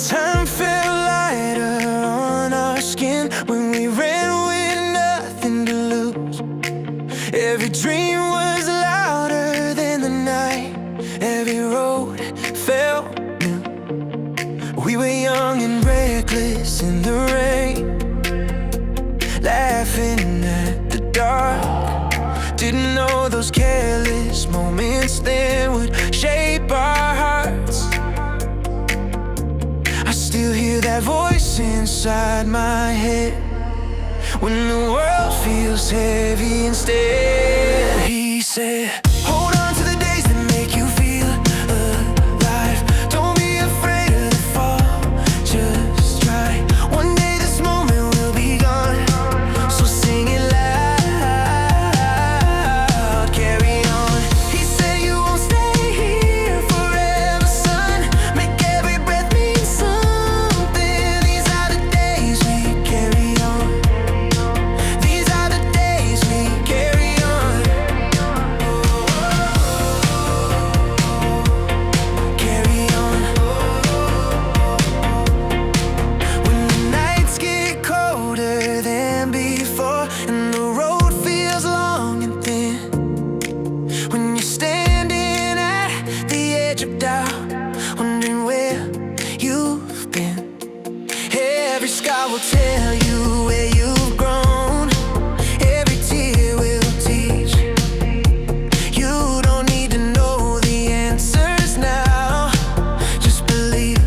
time felt lighter on our skin when we ran with nothing to lose. Every dream was louder than the night. Every road felt new. We were young and reckless in the rain, laughing at the dark. Didn't know those careless moments then would shape our hearts. I still hear that voice inside my head when the world feels heavy instead. He said, hold on to the days that make you feel alive. Don't be afraid of the fall, just try. One day this moment will be gone, so sing it loud, carry on. He said you won't stay here forever, son. Make every breath mean something. These are the days we carry on. These are the days we carry on. Carry on. When the nights get colder than before and the road feels long and thin, when you're standing at the edge of doubt, wondering where you've been, every scar will tell you where you've grown. Every tear will teach. You don't need to know the answers now, just believe.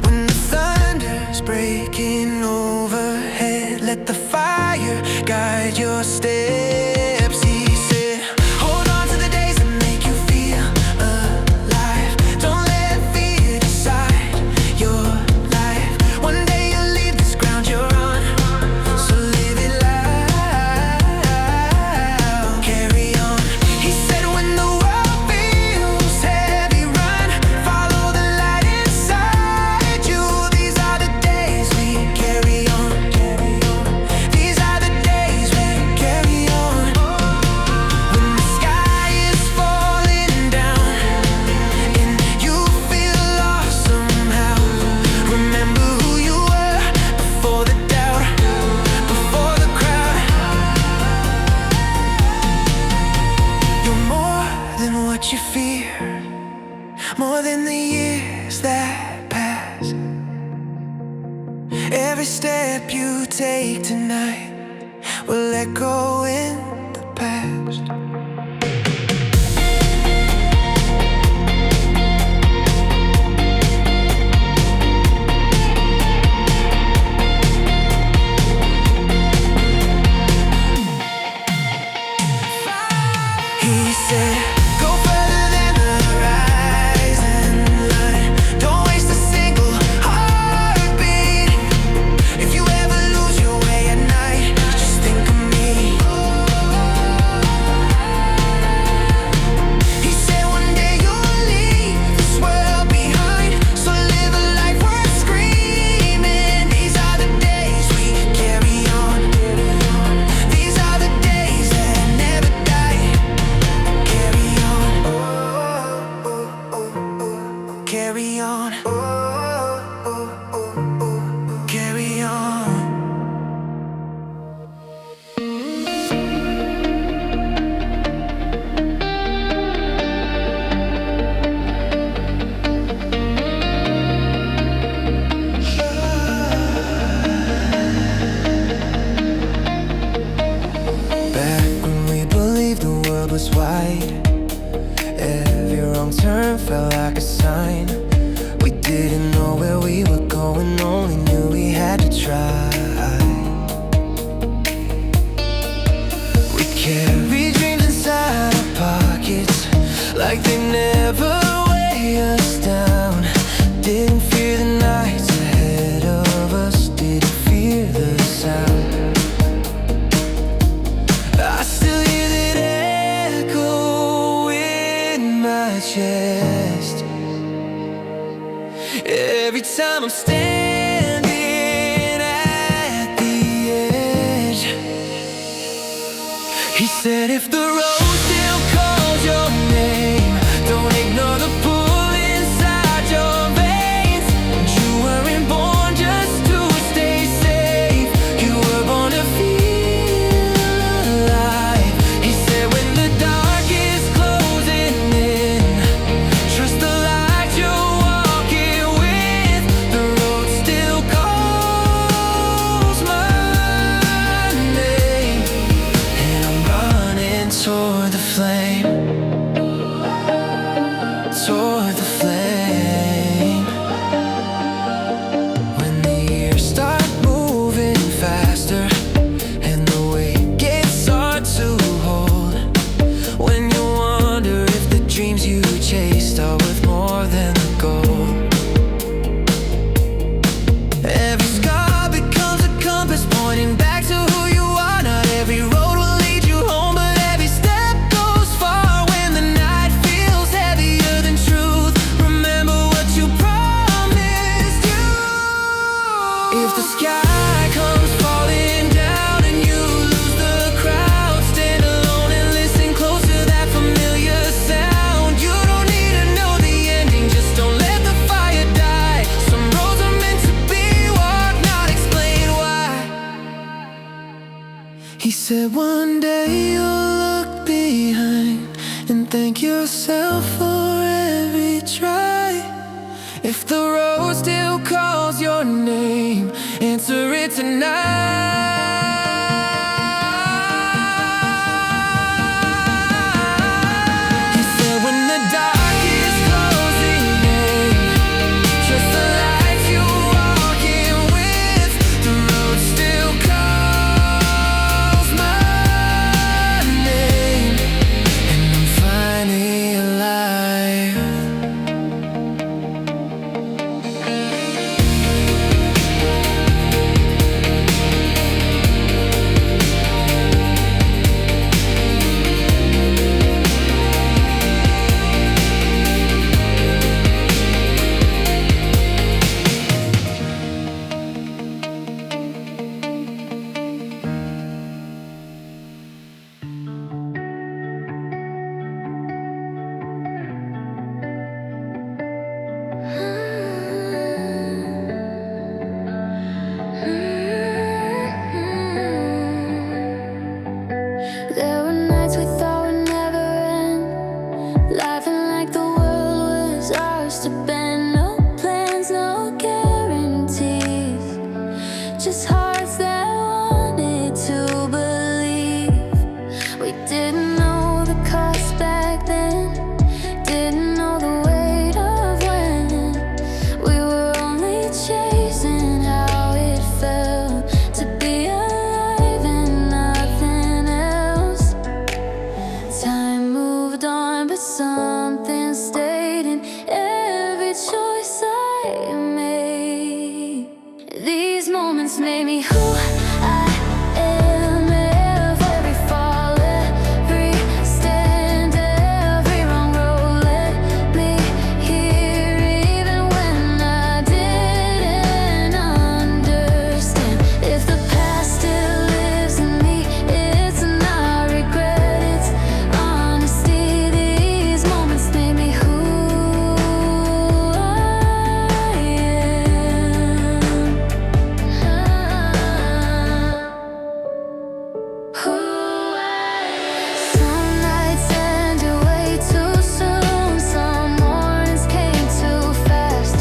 When the thunder's breaking overhead, let the fire guide your steps. He said, hold on to the days that make you feel alive. Don't let fear decide your life. One day you'll leave this ground you're on, so live it loud, carry on. He said when the world feels heavy, run, follow the light inside you. These are the days we carry on. These are the days we carry on. When the sky is falling down and you feel lost somehow, remember who you were before the doubt, before the crowd. You're more than what you fear, more than the years that pass. Every step you take tonight will echo in the past. He said, go further than the horizon line. Don't waste a single heartbeat. If you ever lose your way at night, just think of me. He said one day you'll leave this world behind, so live a life worth screaming. These are the days we carry on. These are the days that never die. Carry on. Carry on. Carry on. Back when we believed the world was wide, every wrong turn felt like a sign. We didn't know where we were going, only knew we had to try. We carry dreams inside our pockets like they never weigh us down. Didn't fear the nights ahead of us, didn't fear the sound. I still hear that echo in my chest every time I'm standing at the edge. He said if the road still calls your name, don't ignore the pull inside He said one day you'll look behind and thank yourself for every try. If the road still calls your name, answer it tonight. He said when the dark is closing in, trust the light you're walking with. The road still calls my name, and I'm finally alive. There were nights we thought would never end, laughing like the world was ours to bend. No plans, no guarantees, just hearts that wanted to believe. We didn't know the cost back then, didn't know the weight of when. We were only chasing how it felt to be alive and nothing else. Time moved on, but something stayed in every choice I made. These moments made me who I am. Every fall, every stand, every wrong road led me here, even when I didn't understand. If the past still lives in me, it's not regret, it's honesty. These moments made me who I am. Some nights ended way too soon, some mornings came too fast.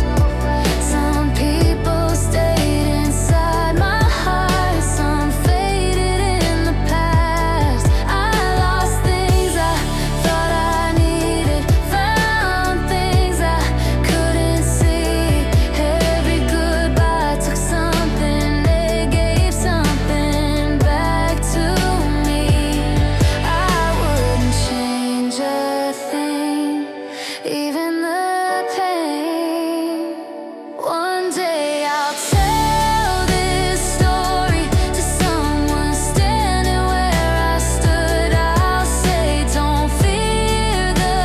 Some people stayed inside my heart, some faded in the past. I lost things I thought I needed, found things I couldn't see. Every goodbye took something, they gave something back to me. I wouldn't change a thing, even the pain. One day I'll tell this story to someone standing where I stood. I'll say, don't fear the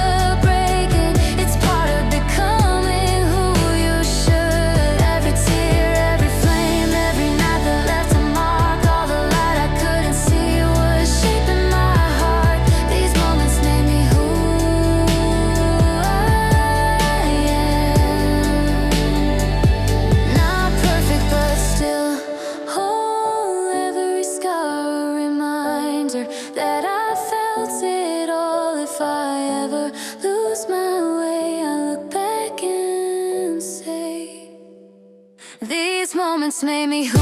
breaking, it's part of becoming who you should. Every tear, every flame, every night that left a mark, all the light I couldn't see was shaping my heart. These moments made me who I am. Not perfect, but still whole. Every scar a reminder that I felt it all. If I ever lose my way, I look back and say, these moments made me who I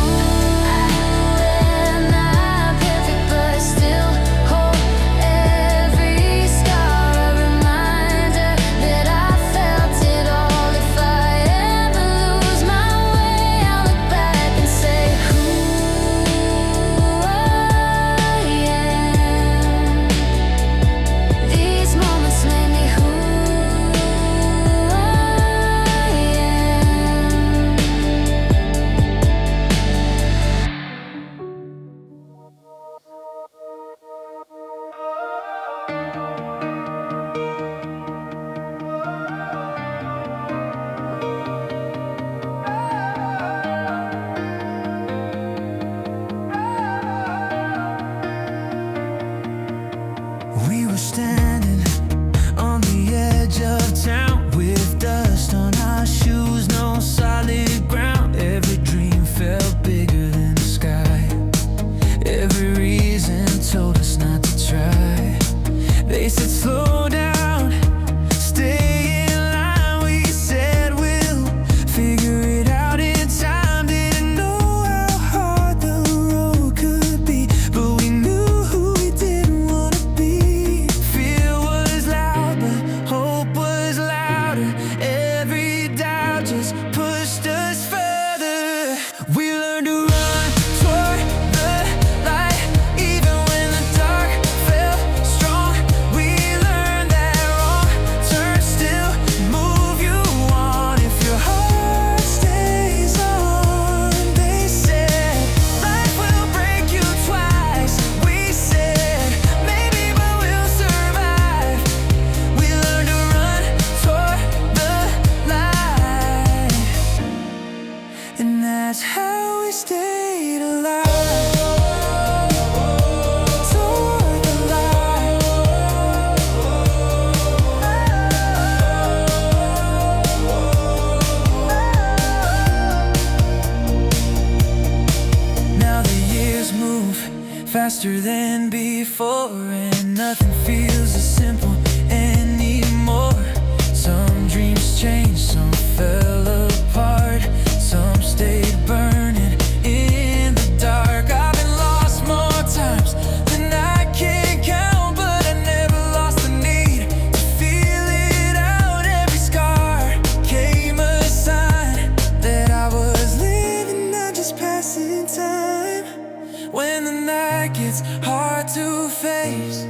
am. Not perfect, but still whole. Every scar a reminder that I felt it all. If I ever lose my way, I'll look back and say who I am. These moments made me who I am. faster than before, and nothing feels as simple anymore. Some dreams changed, some fell apart, some stayed burning in the dark. I've been lost more times than I can count, but I never lost the need to feel it out. Every scar came a sign that I was living, not just passing time. When the night gets hard to face,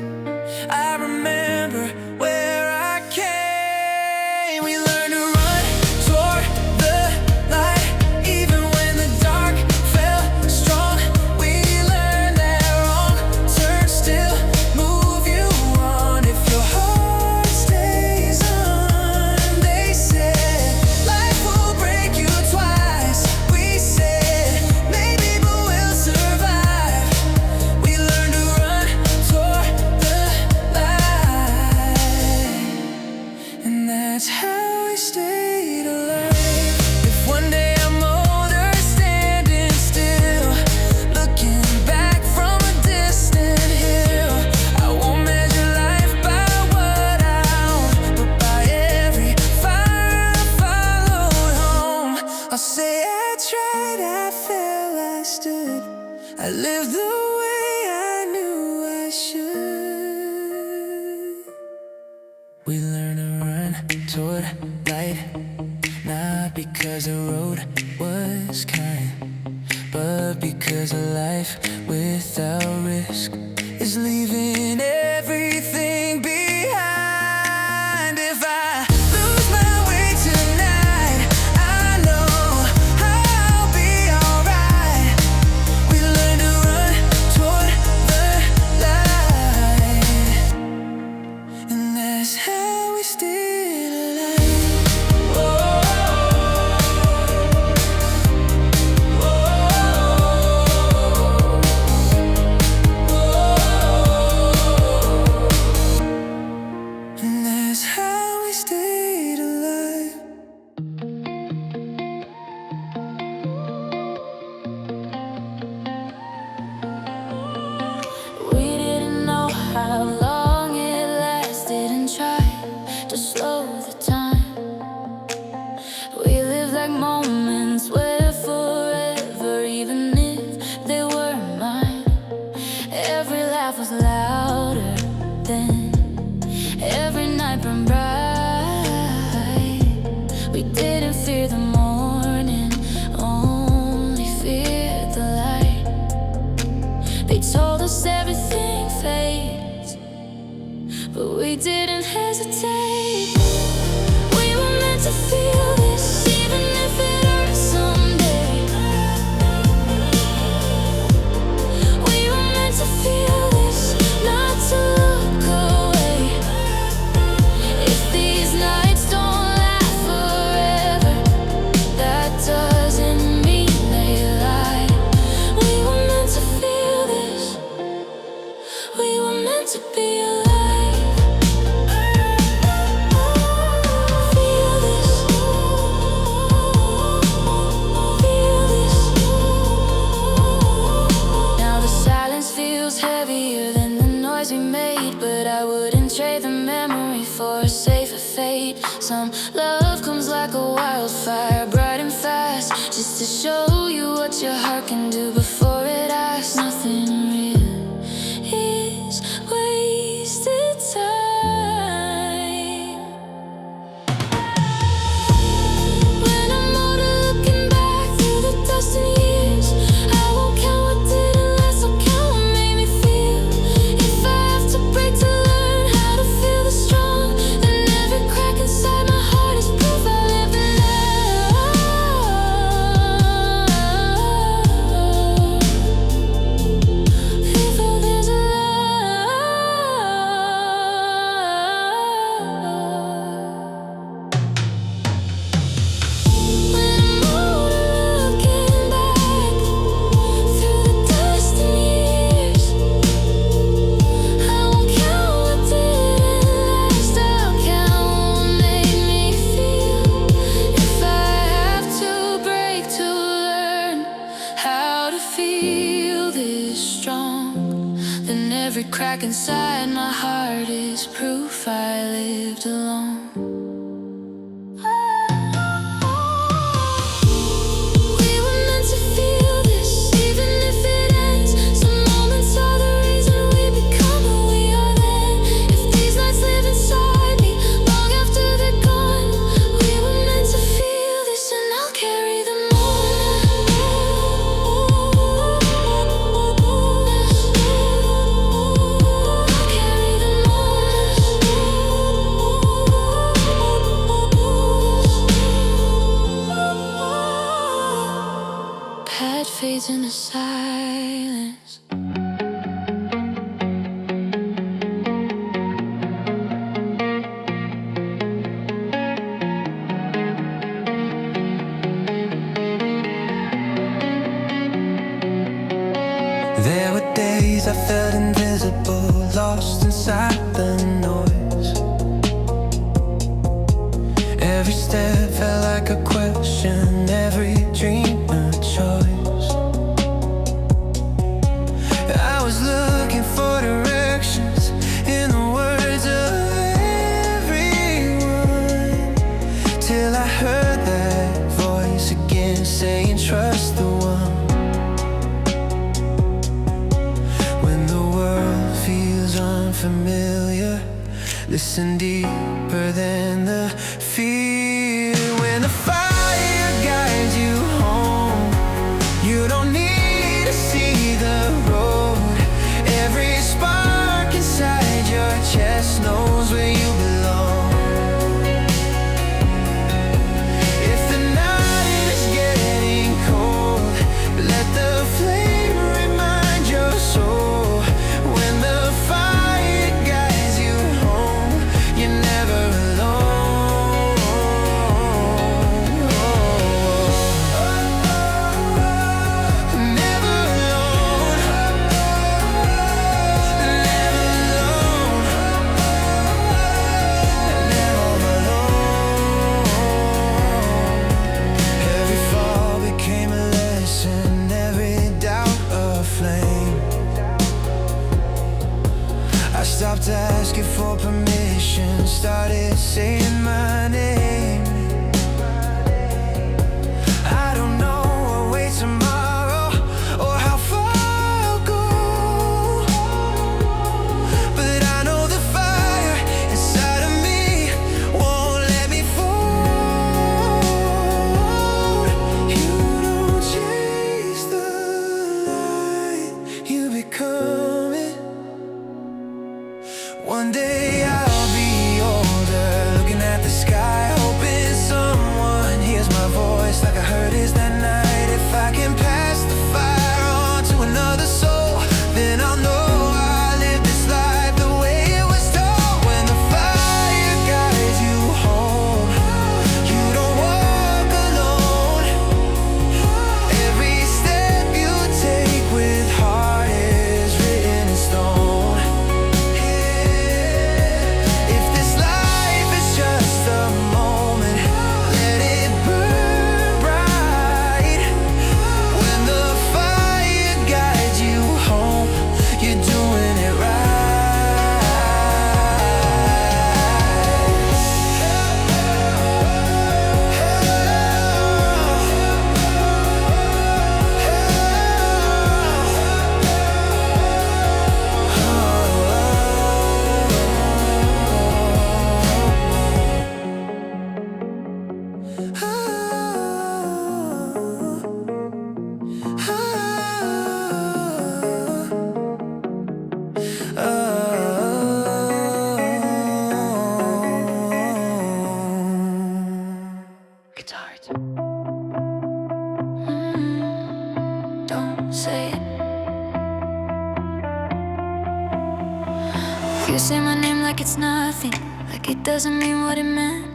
I remember where I came. We learned to run toward the light, even when the dark felt strong. We learned that wrong turns still move you on if your heart stays on. They said life will break you twice. We said maybe, but we'll survive. We learned to run toward the light, and that's how we stayed alive. If one day I'm older, standing still, looking back from a distant hill, I won't measure life by what I own, but by every fire I followed home. I'll say I tried, I fell, I stood, I lived the way I knew I should. We learn to run toward light, not because the road was kind, but because a life without risk is leaving everything behind. If I lose my way tonight, I know I'll be alright. We learn to run toward the light, and that's how we stayed alive. And that's how we stayed alive. We didn't know how long it lasted and tried to slow the time. We lived like moments were forever, even if they were mine. Every laugh was louder then, every night burned bright. We didn't fear the morning, only feared the light. They told us everything fades, but we didn't hesitate. We were meant to feel this, even if it hurts someday. We were meant to feel this, not to look away. If these nights don't last forever, that doesn't mean they lie. We were meant to feel this, we were meant to be alive. Feel this, feel this. Now the silence feels heavier than the noise we made, but I wouldn't trade the memory for a safer fate. Some love comes like a wildfire, bright and fast, just to show you what your heart can do before it asks. Nothing real is wasted time. When I'm older, looking back through the dust and years, I won't count what didn't last, I'll count what made me feel. If I have to break to learn how to feel the strong, then every crack inside my heart is proof I live in love. If all there's a love. When I'm older, looking back through the dust and years, I won't count what didn't last, I'll count what made me feel. If I have to break to learn how to feel this strong, And every crack inside my heart is proof I lived alone. We were meant to feel this, even if it ends. Some moments are the reason we become who we are then. If these nights live inside me long after they're gone, we were meant to feel this, and I'll carry them on. Pad fades into silence. There were days I felt invisible, lost inside the noise. Every step felt like a question, every dream a choice. I was looking for directions in the words of everyone, till I heard that voice again saying, trust the one. When the world feels unfamiliar, listen deeper than the fear. When the fire guides you home, you don't need to see the road. Every spark inside your chest knows where you belong. If the night is getting cold, let the flame remind your soul. When the fire guides you home, you're never alone. Never alone. Never alone. Never alone. Every fall became a lesson, every doubt a flame. I stopped asking for permission, started saying my name. I don't know what waits tomorrow or how far I'll go, but I know the fire inside of me won't let me fall. You don't chase the light, you become it. One day I'll be older, looking at the sky, hoping someone hears my voice like I heard his that night. If I can pass the fire on to another soul, then I'll know I lived this life the way it was told. When the fire guides you home, you don't walk alone. Every step you take with heart is written in stone. If this life is just a moment, let it burn bright. When the fire guides you home, you're doing it right. Guitars. Don't say it. You say my name like it's nothing, like it doesn't mean what it meant.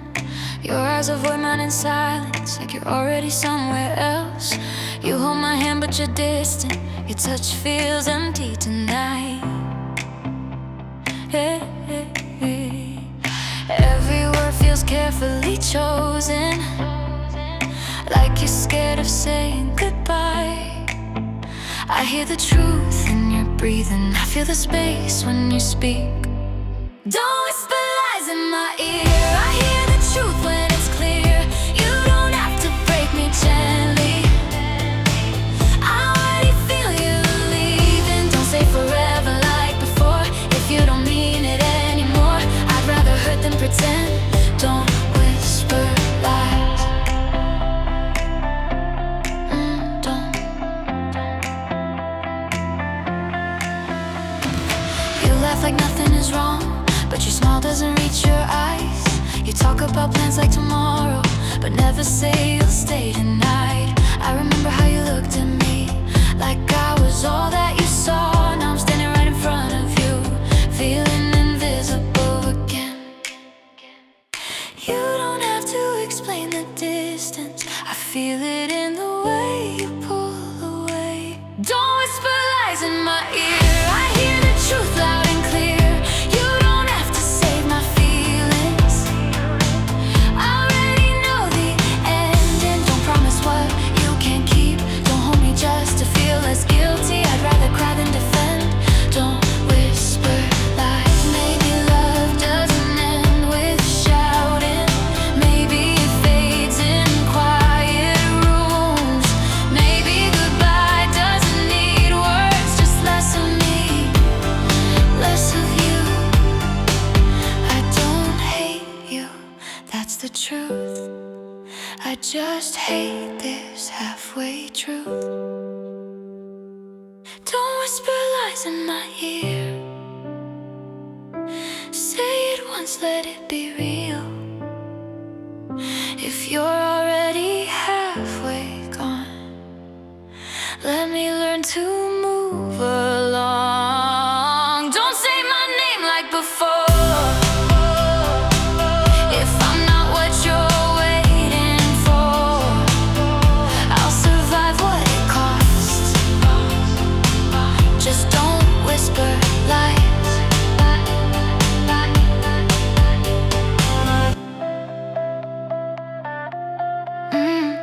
Your eyes avoid mine in silence, like you're already somewhere else. You hold my hand but you're distant, your touch feels empty tonight. Hey, hey, hey. Every word feels carefully chosen, like you're scared of saying goodbye. I hear the truth in your breath. breathing. I feel the space when you speak. Don't whisper lies in my ear. I hear the truth when it's clear. You don't have to break me gently. I already feel you leaving. Don't say forever like before. If you don't mean it anymore, I'd rather hurt than pretend. Don't whisper lies. Don't. You laugh like nothing is wrong, but your smile doesn't reach your eyes. You talk about plans like tomorrow, but never say you'll stay tonight. I remember how you looked at me, like I was all that you saw. Now I'm standing right in front of you, feeling invisible again. You don't have to explain the distance. I feel it in the way you pull away. Don't whisper lies in my ear. I hear the truth loud and clear. You don't have to save my feelings. I already know the ending. Don't promise what you can't keep. Don't hold me just to feel less guilty. I'd rather cry than defend. Don't whisper lies. Maybe love doesn't end with shouting. Maybe it fades in quiet rooms. Maybe goodbye doesn't need words, just less of me, less of you. I don't hate you, that's the truth. I just hate this halfway truth. Don't whisper lies in my ear. Say it once, let it be real. If you're already halfway gone, let me learn to move along. Don't say my name like before. If I'm not what you're waiting for, I'll survive what it costs. Just don't whisper lies.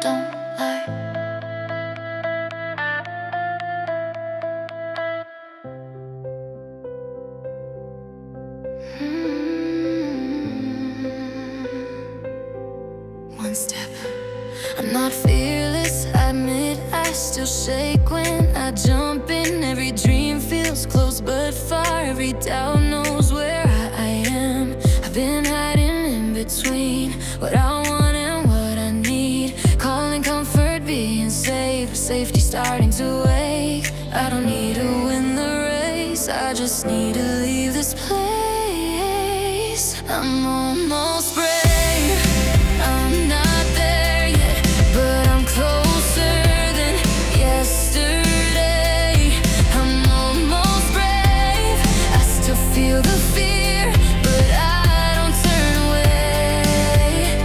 Don't lie. One step. I'm not fearless, I admit I still shake when I jump in. Every dream feels close but far. Every doubt knows where I am. I've been hiding in between what I want and what I need. Calling comfort, being safe, safety starting to wake. I don't need to win the race, I just need to leave this place. I'm almost brave. I'm not there yet, but I'm closer than yesterday. I'm almost brave. I still feel the fear, but I don't turn away.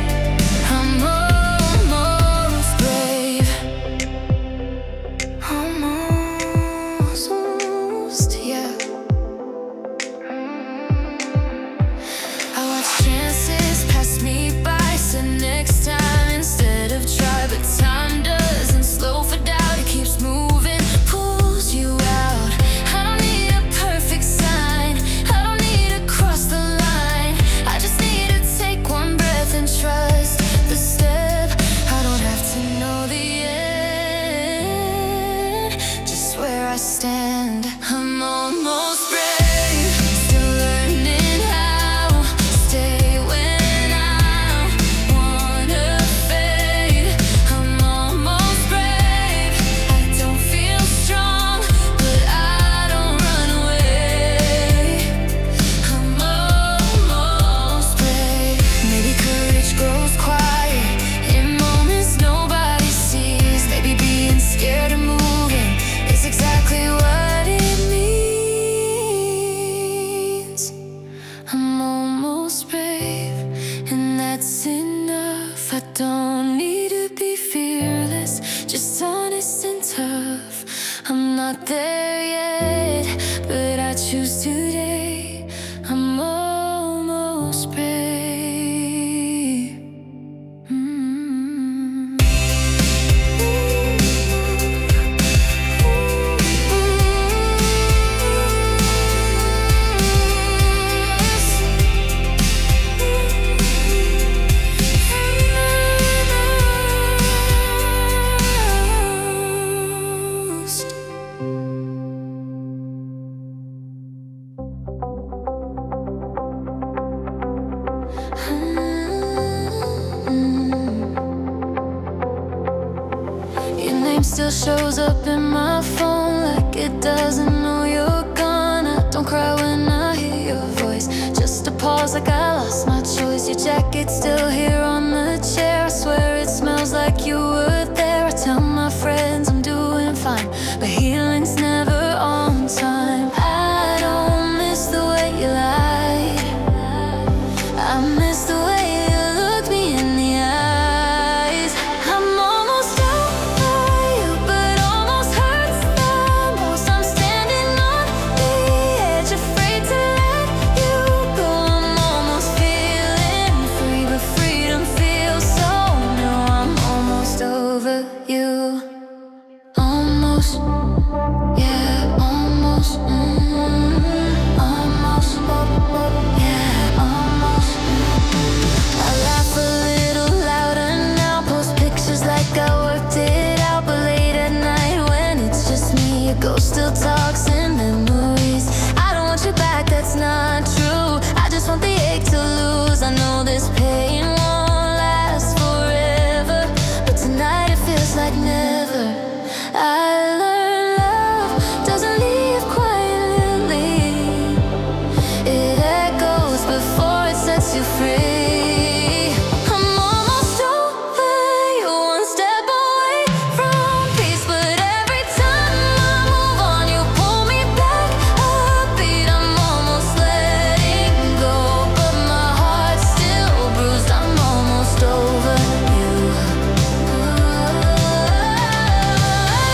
I'm almost brave. Almost, yeah. I watch chances pass me by, so next time instead of try, but time doesn't slow for doubt. It keeps moving, pulls you out. I don't need a perfect sign, I don't need to cross the line. I just need to take one breath and trust the step. I don't have to know the end, just where I stand. I'm almost brave, still learning how to stay when I wanna fade. I'm almost brave. I don't feel strong, but I don't run away. I'm almost brave. Maybe courage grows quiet in moments nobody sees. Maybe being scared of moving is exactly what it means. I'm almost brave, and that's enough. I don't need to be fearless, just honest and tough. I'm not there yet, but I choose today. I'm almost brave. still shows up in my phone like it doesn't know you're gone. I don't cry when I hear your voice, just a pause like I lost my choice. Your jacket's still here on the chair, I swear it smells like you were there. I tell my friends I'm doing fine, but healing's never on time. I don't miss the way you lied, I miss the way you looked me in the eyes. I'm almost over you, but almost hurts the most. I'm standing on the edge, afraid to let you go. I'm almost feeling free, but freedom feels so new. I'm almost over you. Almost, yeah, almost, almost, yeah, almost. I laugh a little louder now, post pictures like I worked it out. But late at night when it's just me, your ghost still talks in memories. I don't want you back, that's not true. I just want the ache to lose. I know this pain won't last forever, but tonight it feels like never. I learned love doesn't leave quietly, it echoes before it sets you free. I'm almost over you, one step away from peace, but every time I move on you pull me back a beat. I'm almost letting go, but my heart's still bruised. I'm almost over you.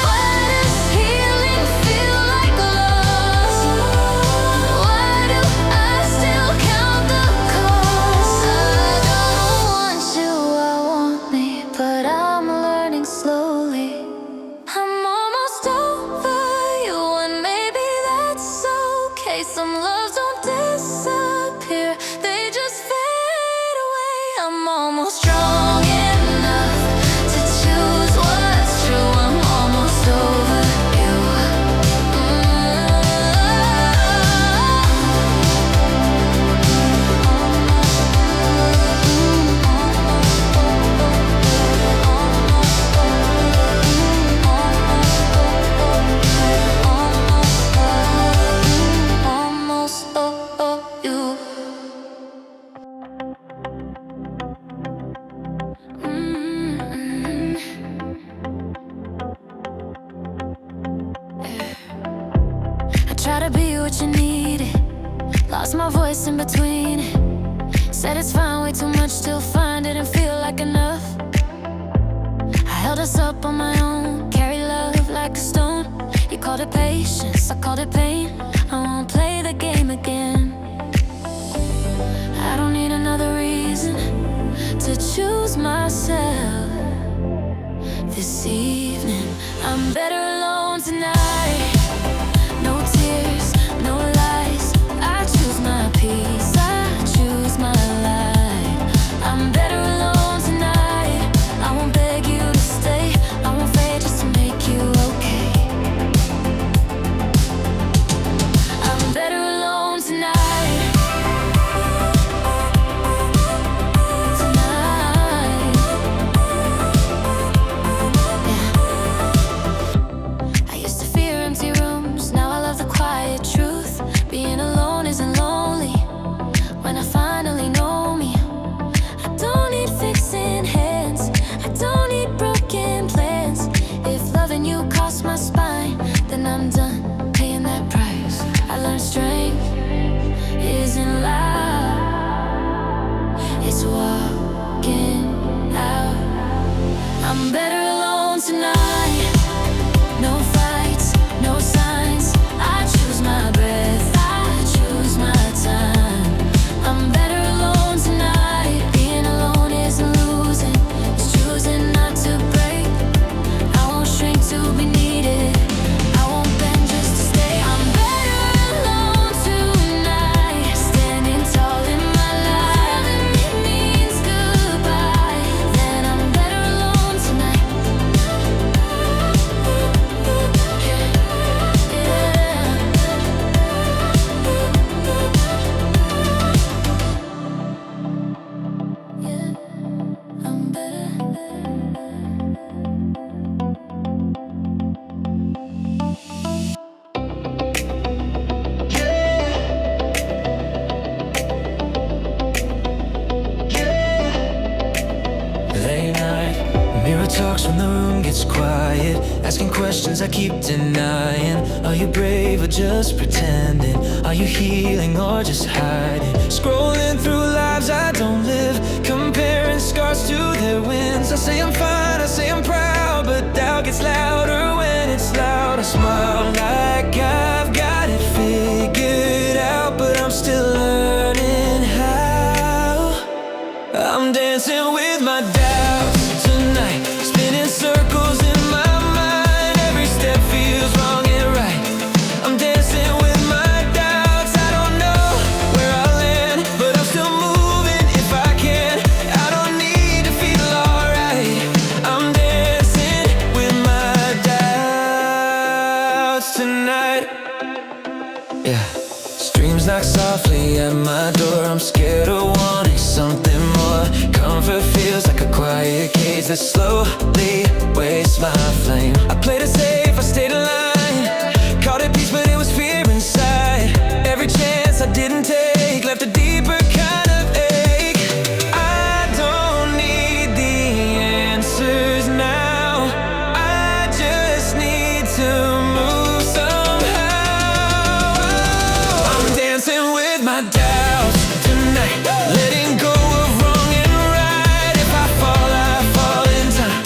Why does healing feel like loss? Why do I still count the cost? I don't want you, I want me, but I'm learning slowly. I'm almost over you, and maybe that's okay. Some loves don't disappear, they just fade away. I'm almost strong enough to choose what's true. I'm almost over you. Almost over you. I try to be what you needed, lost my voice in between it. Said it's fine, way too much, still fine, didn't feel like enough. I held us up on my own, carry love like a stone. You called it patience, I called it pain. I won't play the game again. I don't need another reason to choose myself this evening. I'm better alone tonight. No tears, no lies. I choose my peace, I choose my light. I'm better alone tonight. I won't beg you to stay, I won't fade just to make you okay. I'm better alone tonight. Tonight, yeah. I used to fear empty rooms, now I love the quiet truth. Being alone isn't lonely when I finally know me. I don't need fixing hands, I don't need broken plans. If loving you costs my spine, then I'm done paying that price. I learned strength isn't loud, it's walking out. I'm better alone tonight. No fights, no signs. I choose my breath, I choose my time. I'm better alone tonight. Being alone isn't losing, it's choosing not to break. I won't shrink to be needed, I won't bend just to stay. I'm better alone tonight. Standing it's quiet, asking questions I keep denying. Are you brave or just pretending? Are you healing or just hiding? Scrolling through lives I don't live, comparing scars to their wins. I say I'm fine, I say I'm proud, but doubt gets louder when it's loud. I smile like I've got it figured out, but I'm still learning how. I'm dancing with my doubts tonight, spinning circles in my mind. Every step feels wrong and right. I'm dancing with my doubts. I don't know where I'll land, but I'm still moving if I can. I don't need to feel alright. I'm dancing with my doubts tonight. Yeah. Streams knock softly at my door. I'm scared of wanting something more. Comfort feels like a quiet cage that slowly wastes my flame. I played it safe, I stayed in line, caught at peace, but it was fear inside. Every chance I didn't take left a deeper kind of ache. I don't need the answers now, I just need to move somehow. I'm dancing with my doubts tonight, letting go of wrong and right. If I fall in time.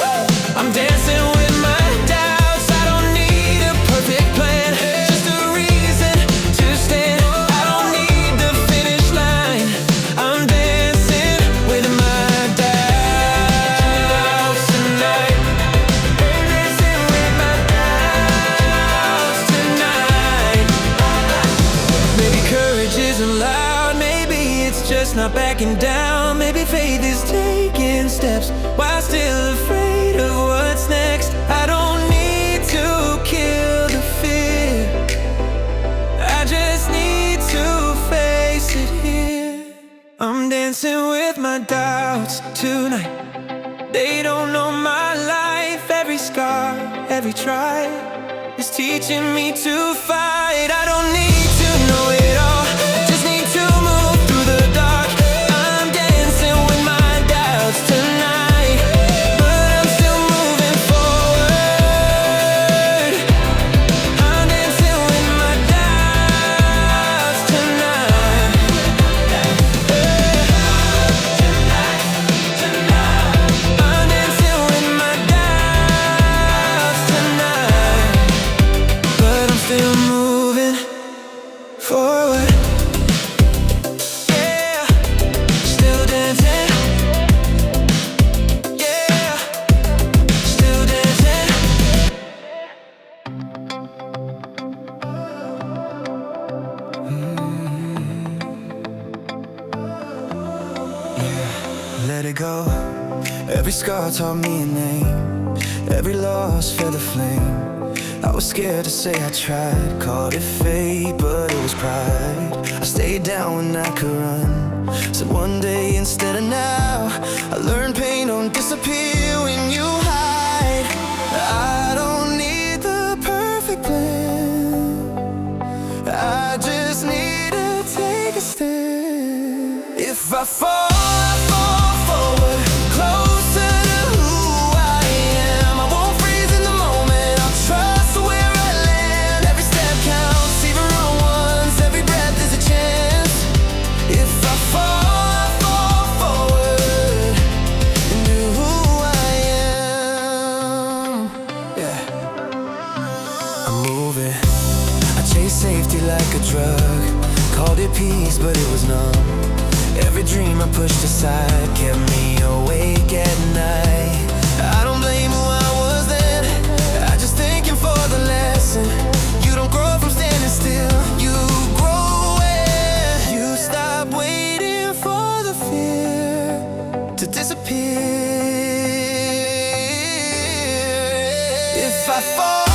I'm dancing with my doubts. I don't need a perfect plan, just a reason to stand. I don't need the finish line. I'm dancing with my doubts tonight. Dancing with my doubts tonight. Maybe courage isn't loud, maybe it's just not backing down. Maybe faith is taking steps while still afraid of what's next. I don't need to kill the fear, I just need to face it here. I'm dancing with my doubts tonight. They don't know my life. Every scar, every try is teaching me to fight. I don't need to know it all, I just need to move through the dark. I'm dancing with my doubts tonight, but I'm still moving forward. I'm dancing with my doubts tonight. I'm dancing with my doubts tonight, but I'm still moving forward. Yeah, still dancing. Yeah, still dancing. Let it go. Every scar taught me a name, every loss fed a flame. I was scared to say I tried, called it fate, but it was pride. I stayed down when I could run, said one day instead of now. I learned pain don't disappear when you hide. I don't need the perfect plan, I just need to take a stand. If I fall, I fall forward, closer to who I am. I won't freeze in the moment, I'll trust where I land. Every step counts, even wrong ones, every breath is a chance. If I fall forward into who I am. Yeah, I'm moving, I chase safety like a drug, called it peace, but it was numb. Every dream I pushed aside kept me awake at night. I don't blame who I was then, I just thank him for the lesson. You don't grow from standing still, you grow when you stop waiting for the fear to disappear. If I fall, I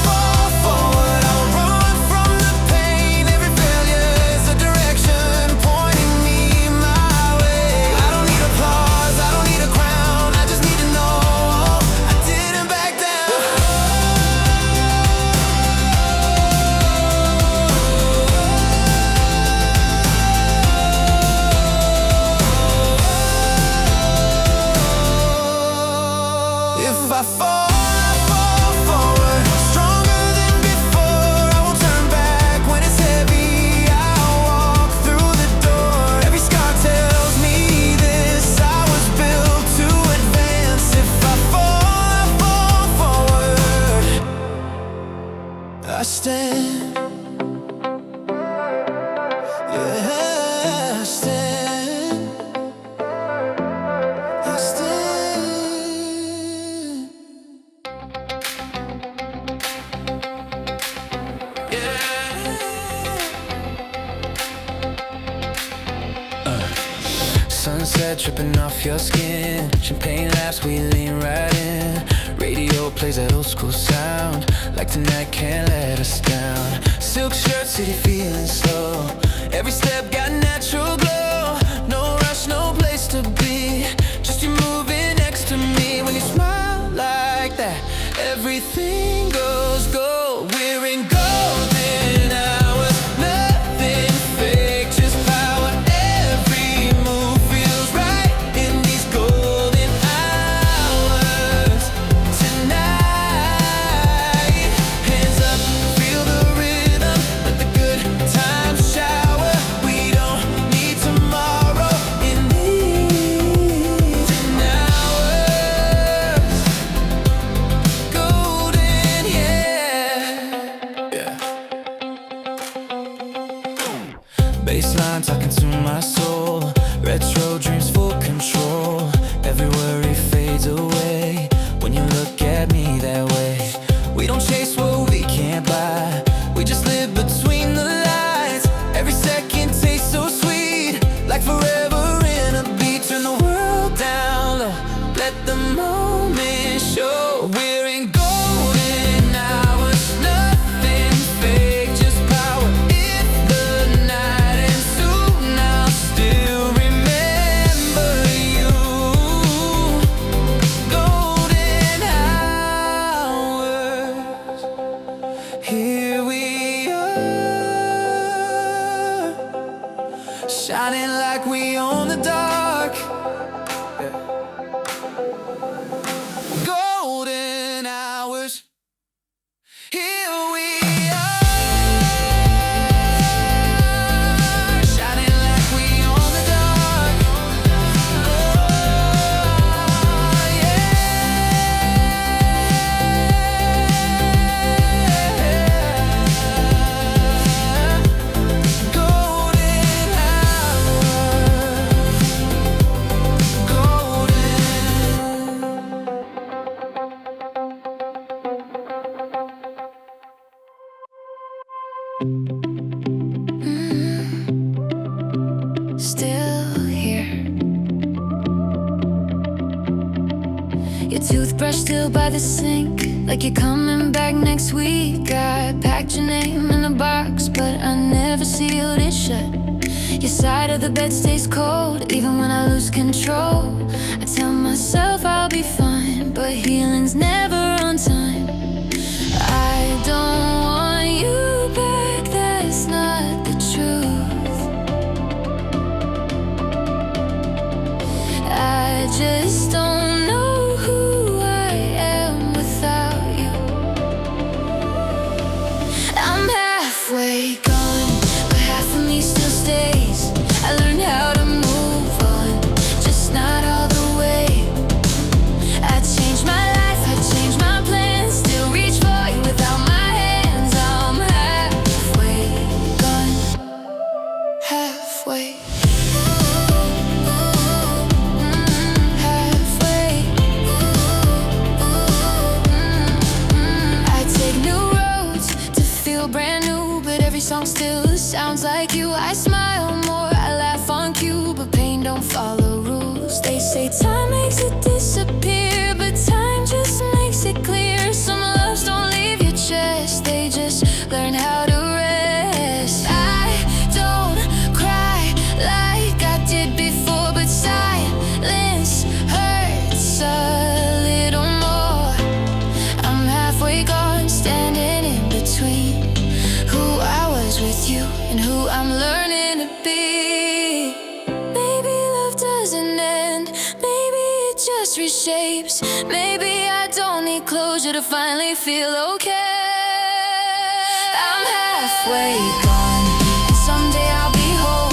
fall forward, I'll run from the pain. Every failure is a direction pointing me my way. I don't need applause, I don't need a crown, I just need to Sunset dripping off your skin. Champagne laughs, we lean right in. Radio plays that old school sound. Like tonight can't let us down. Silk shirt, city feeling slow. Every step got natural glow. No rush, no place to be. Just you moving next to me. When you smile like that, everything goes gold. We're in golden hours. Nothing fake, just power. Every move feels right in these golden hours. Tonight, hands up, feel the rhythm. Let the good times shower. We don't need tomorrow in these hours. Golden, yeah. Baseline talking to my soul. Retro dreams full control. Every worry fades away when you look at me that way. We don't chase what we can't buy. We just live between the lines. Every second tastes so sweet, like forever in a beat. Turn the world down low, let the moment show. We're in golden hours. Nothing fake, just power. If the night ends soon, I'll still remember you. Golden hours. Here we are, shining like we own the dark. Golden hours. Here we are, shining like we own the dark. Oh, yeah. Golden hours. Still here. Your toothbrush still by the sink, like you're coming back next week. I packed your name in a box, but I never sealed it shut. Your side of the bed stays cold, even when I lose control. I tell myself I'll be fine, but healing's never on time. I don't want you back, that's not the truth. I just don't know who I am without you. I'm halfway gone, but half of me still stays. I learned how to move on, just not all the way. I changed my life, I changed my plans, still reach for you without my hands. I'm halfway gone, halfway. Halfway. I take new roads to feel brand new, but every song still sounds like you. I smile more, I laugh on cue, but pain don't follow rules. They say time makes it disappear, but time just makes it clear. Some loves don't leave your chest, they just learn how to rest. I don't cry like I did before, but silence hurts a little more. I'm halfway gone, standing in between who I was with you and who I'm learning to be. Maybe love doesn't end, maybe it just reshapes. Maybe I don't need closure to finally feel okay. I'm halfway gone, and someday I'll be whole.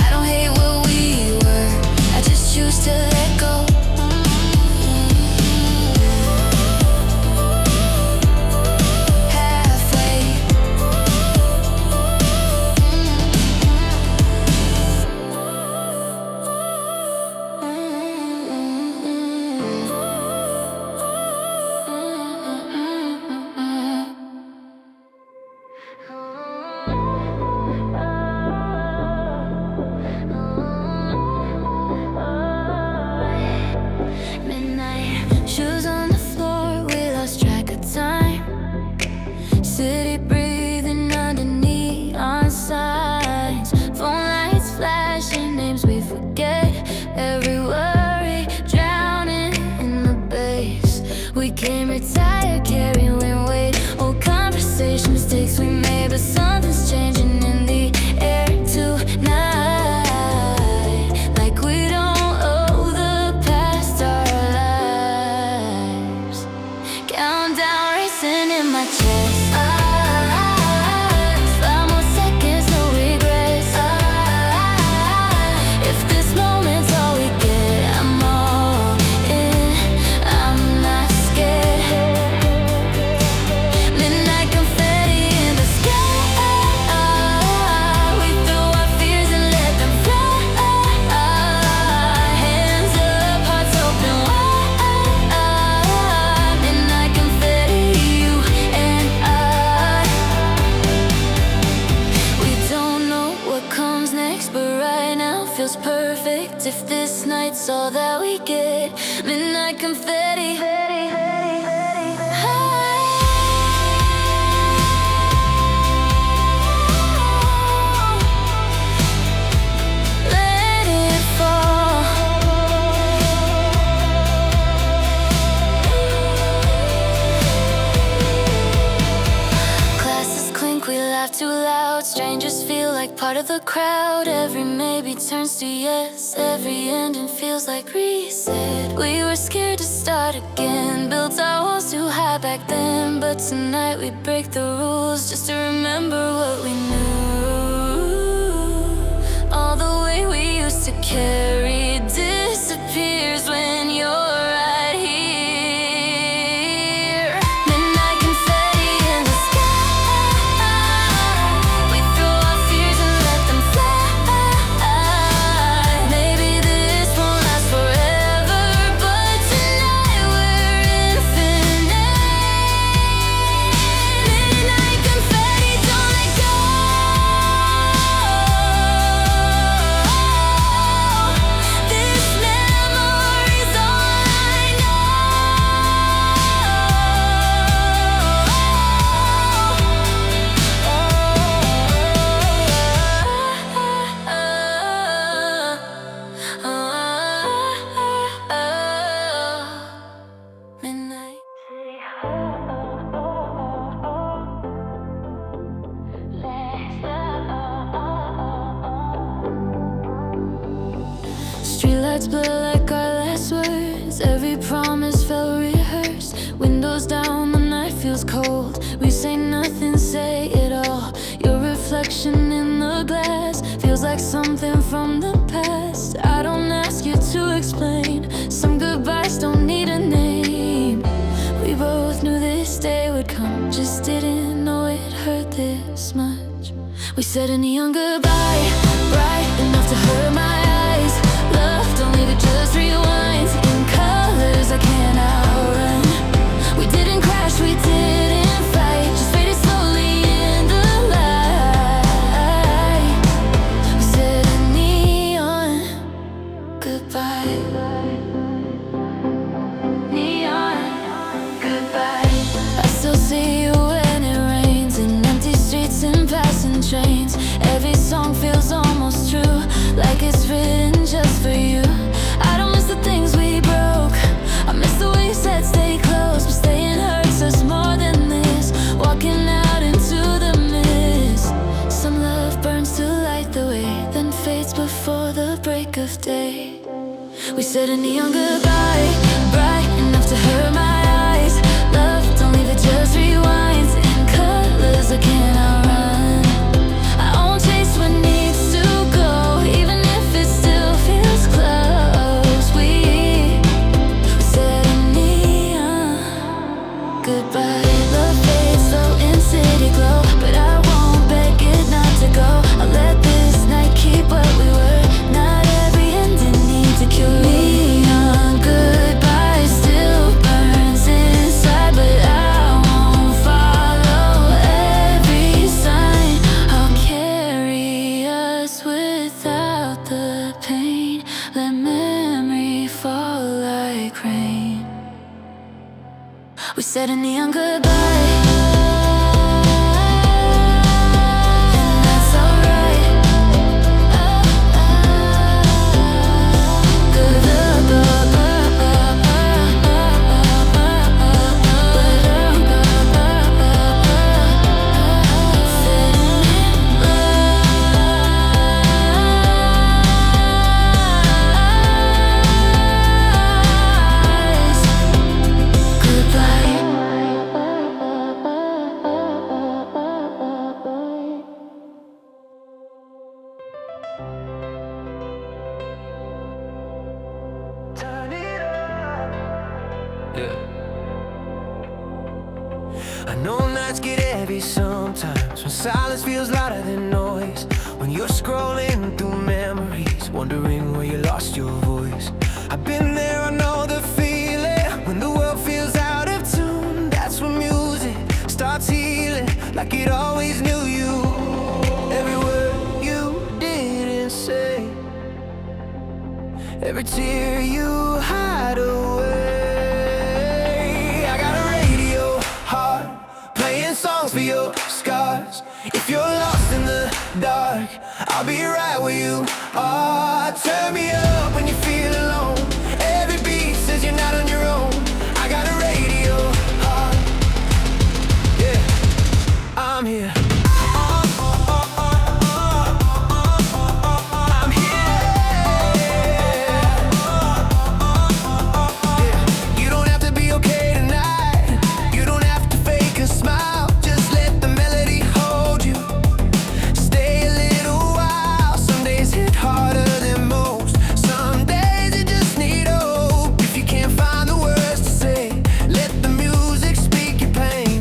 I don't hate what we were, I just choose to let go. Halfway. but something's changing in the air tonight. Like we don't owe the past our lives. Countdown racing in my chest. Five more seconds, no regrets. If this moment's all we get, I'm all in. I'm not scared. Midnight confetti in the sky. We throw our fears and let them fly. Hands up, hearts open wide. Midnight confetti, you and I. We don't know what comes next, but right now feels perfect. If this night's all that we get, midnight confetti. Let it fall. Glasses clink, we laugh too loud. Strangers feel like part of the crowd. Every maybe turns to yes. Every ending feels like reset. We were scared to start again. Built our walls too high back then, but tonight we break the rules just to remember what we knew. All the way we used to carry disappears when you're right here. Midnight confetti in the sky. We throw our fears and let them fly. Maybe this won't last forever, but tonight we're infinite. Midnight confetti, don't let go. This memory's all I know. Midnight. Streetlights blur like our last words. Every promise felt rehearsed. Windows down, the night feels cold. We say nothing, say it all. Your reflection in the glass feels like something from the past. I don't ask you to explain. Some goodbyes don't need a name. We both knew this day would come, just didn't know it hurt this much. We said a neon goodbye, bright enough to hurt my eyes. Love, don't leave it, just rewinds in colors I can't outrun. We didn't crash, we didn't fight, just faded slowly in the light. We said a neon goodbye. Neon goodbye. I still see you when it rains, in empty streets and passing trains. Every song feels almost true, like it's written just for you. I don't miss the things we broke, I miss the way you said stay close. But staying hurts us more than this, walking out into the mist. Some love burns to light the way, then fades before the break of day. We said a neon goodbye, bright enough to hurt my eyes. Love, don't leave it, just rewinds in colors I can't outrun. I won't chase what needs to go, even if it still feels close. We said a neon goodbye. Love fades slow in city glow, but I won't beg it not to go. I'll let this night keep what we were. Not every ending needs a cure. Neon goodbye still burns inside, but I won't follow every sign. I'll carry us without the pain. Let memory fall like rain. We said a neon goodbye, and that's alright. Goodbye. Turn it up. Yeah. I know nights get heavy sometimes, when silence feels louder than noise. When you're scrolling through memories, wondering where you lost your voice. I've been there, I know the feeling. When the world feels out of tune, that's when music starts healing, like it always knew you. Every word you didn't say, every tear you hide away. I got a radio heart, playing songs for your scars. If you're lost in the dark, I'll be right where you are. Turn me up when you feel alone. Every beat says you're not on your own. I got a radio heart. Yeah, I'm here. I'm here. Yeah. You don't have to be okay tonight. You don't have to fake a smile. Just let the melody hold you. Stay a little while. Some days hit harder than most. Some days you just need hope. If you can't find the words to say, let the music speak your pain.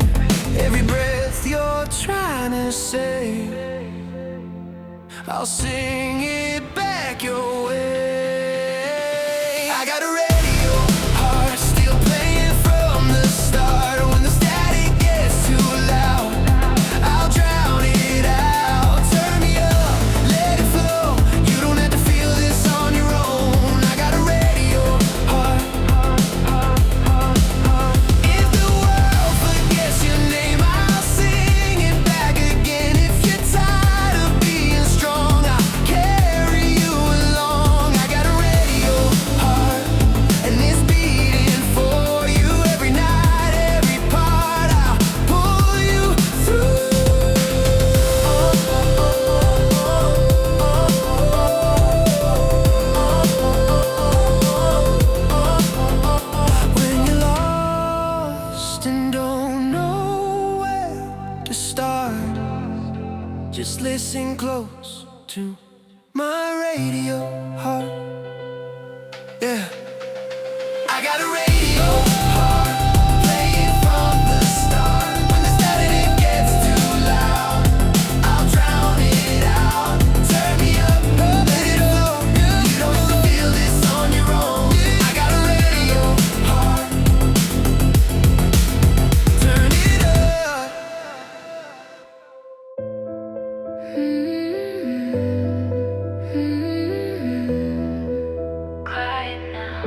Every breath you're trying to save, I'll sing it back your way. I got a radio heart, still playing from the start. When the static gets too loud, I'll drown it out. Turn me up, let it flow. You don't have to feel this on your own. I got a radio heart. If the world forgets your name, I'll sing it back again. If you're tired of being strong, I'll carry you along. I got a radio heart, and it's beating for you every night, every part. I'll pull you through. When you're lost and don't know where to start, just listen close to my radio heart. Yeah, I got a radio heart, playing from the start. When the static gets too loud, I'll drown it out. Turn me up, let it flow. You don't have to feel this on your own. I got a radio heart. Turn it up. Quiet now.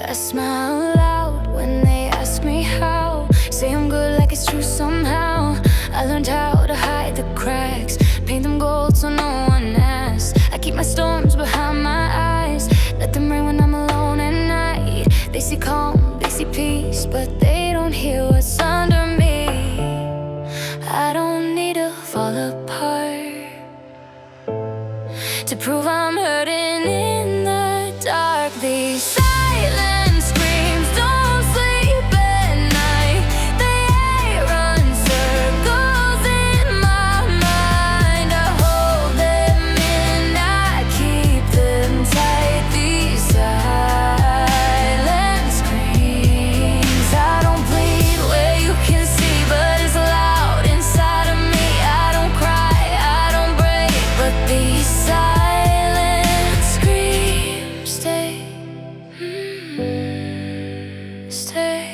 I smile loud when they ask me how. Say I'm good like it's true somehow. I learned how to hide the cracks, paint them gold so no one asks. I keep my storms behind my eyes, let them rain when I'm alone at night. They see calm, they see peace, but they don't hear what's under me. I don't need to fall apart to prove I'm hurting in the dark. These silent screams don't sleep at night. They run circles in my mind. I hold them in, I keep them tight. These silent screams, I don't bleed where you can see, but it's loud inside of me. I don't cry, I don't break, but these silent screams stay, stay.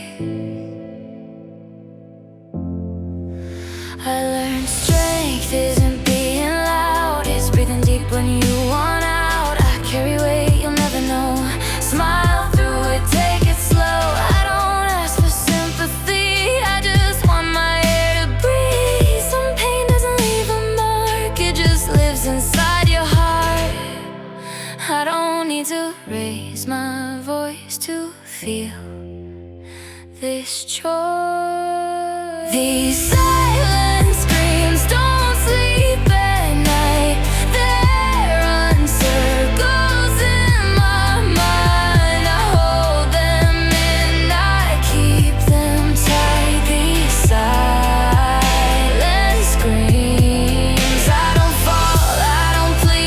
I learned strength isn't being loud, it's breathing deep when you want out. I carry weight you'll never know. Smile through it, take it slow. I don't ask for sympathy, I just want my air to breathe. Some pain doesn't leave a mark, it just lives inside your heart. I don't need to raise my voice to feel this joy. These silent screams don't sleep at night. They run circles in my mind. I hold them in, I keep them tight. These silent screams, I don't fall, I don't plead.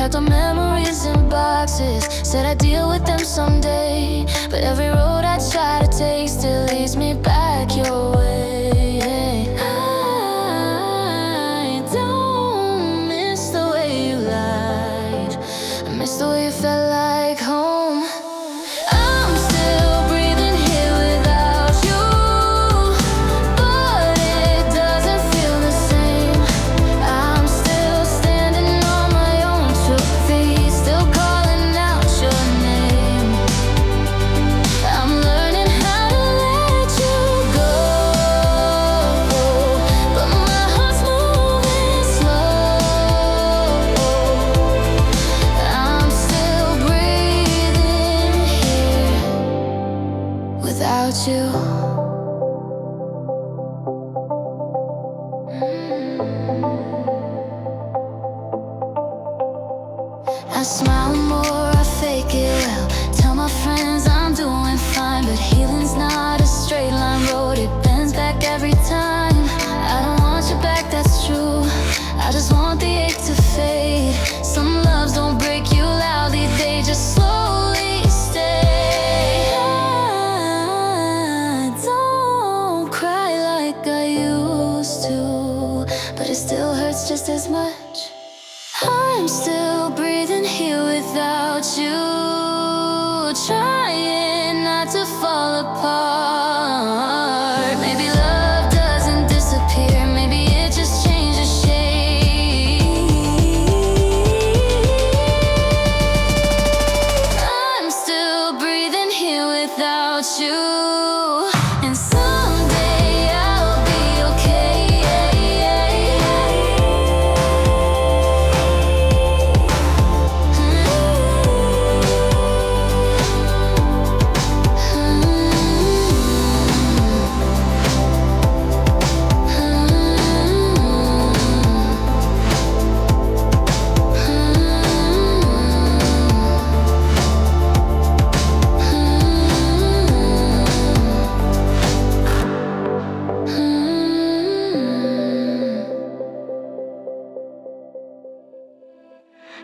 packed our memories in boxes, said I'd deal with them someday. But every road I try to take still leads me back your way. I don't miss the way you lied, I miss the way you felt like home. I'm still breathing here without you, but it doesn't feel the same. I'm still standing on my own 2 feet, still calling out your name. I'm learning how to let you go, but my heart's moving slow. I'm still breathing here without you. I smile more, I fake it well, tell my friends I'm doing fine. But healing's not a straight line road, it bends back every time. I don't want you back, that's true, I just want the ache to fade. Some loves don't break you loudly, they just slowly stay. I don't cry like I used to, but it still hurts just as much. I'm still breathing here without you, trying not to fall apart. Maybe love doesn't disappear, maybe it just changes shape. I'm still breathing here without you, and someday I'll be okay.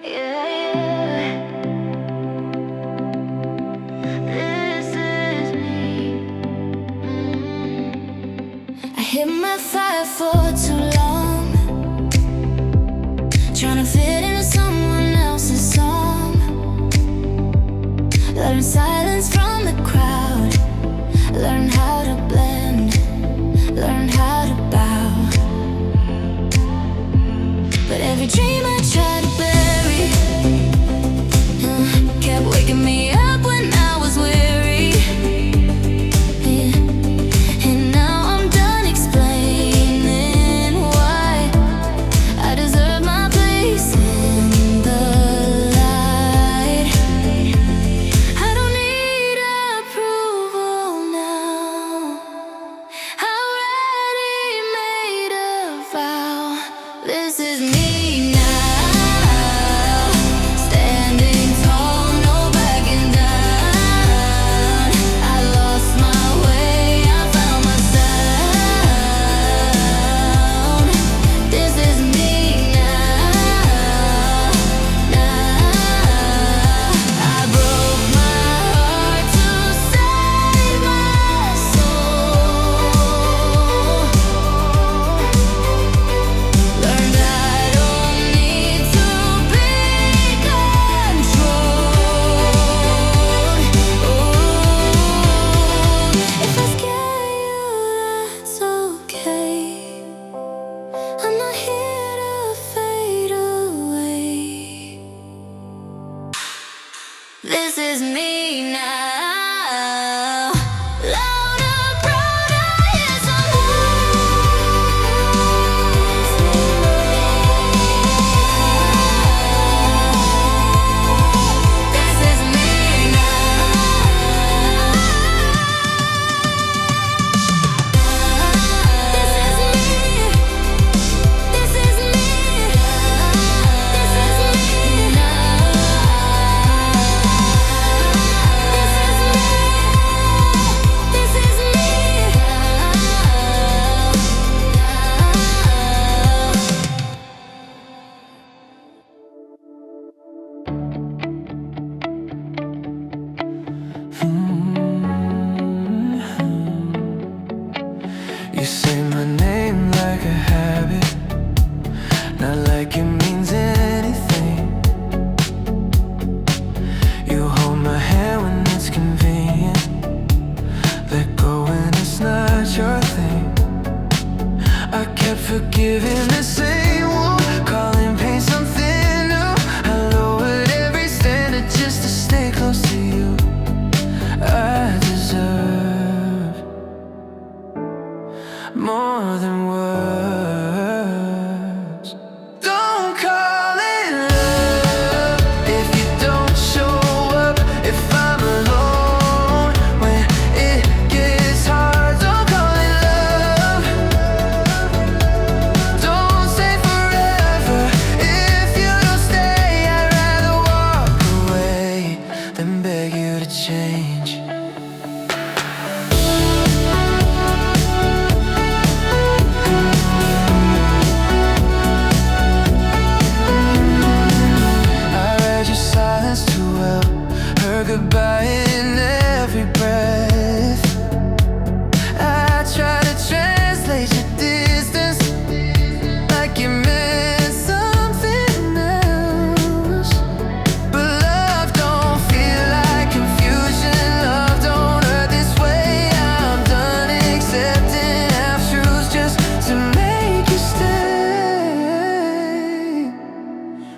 Yeah, yeah. This is me. I hid my fire for too long, trying to fit into someone else's song. Learn silence from the crowd, learn how to blend, learn how to bow. But every dream I tried to bury kept waking me up when I was weary. Yeah. And now I'm done explaining why I deserve my place in the light. I don't need approval now, I already made a vow. This is me now. live in the same world, calling pain something new. I lowered every standard just to stay close to you. I deserve more than words. Don't call it love if you don't show up. If I'm alone when it gets hard, don't call it love. Don't say forever if you don't stay. I'd rather walk away than beg you to change. Goodbye in every breath. I try to translate your distance like you meant something else. But love don't feel like confusion. Love don't hurt this way. I'm done accepting half-truths just to make you stay.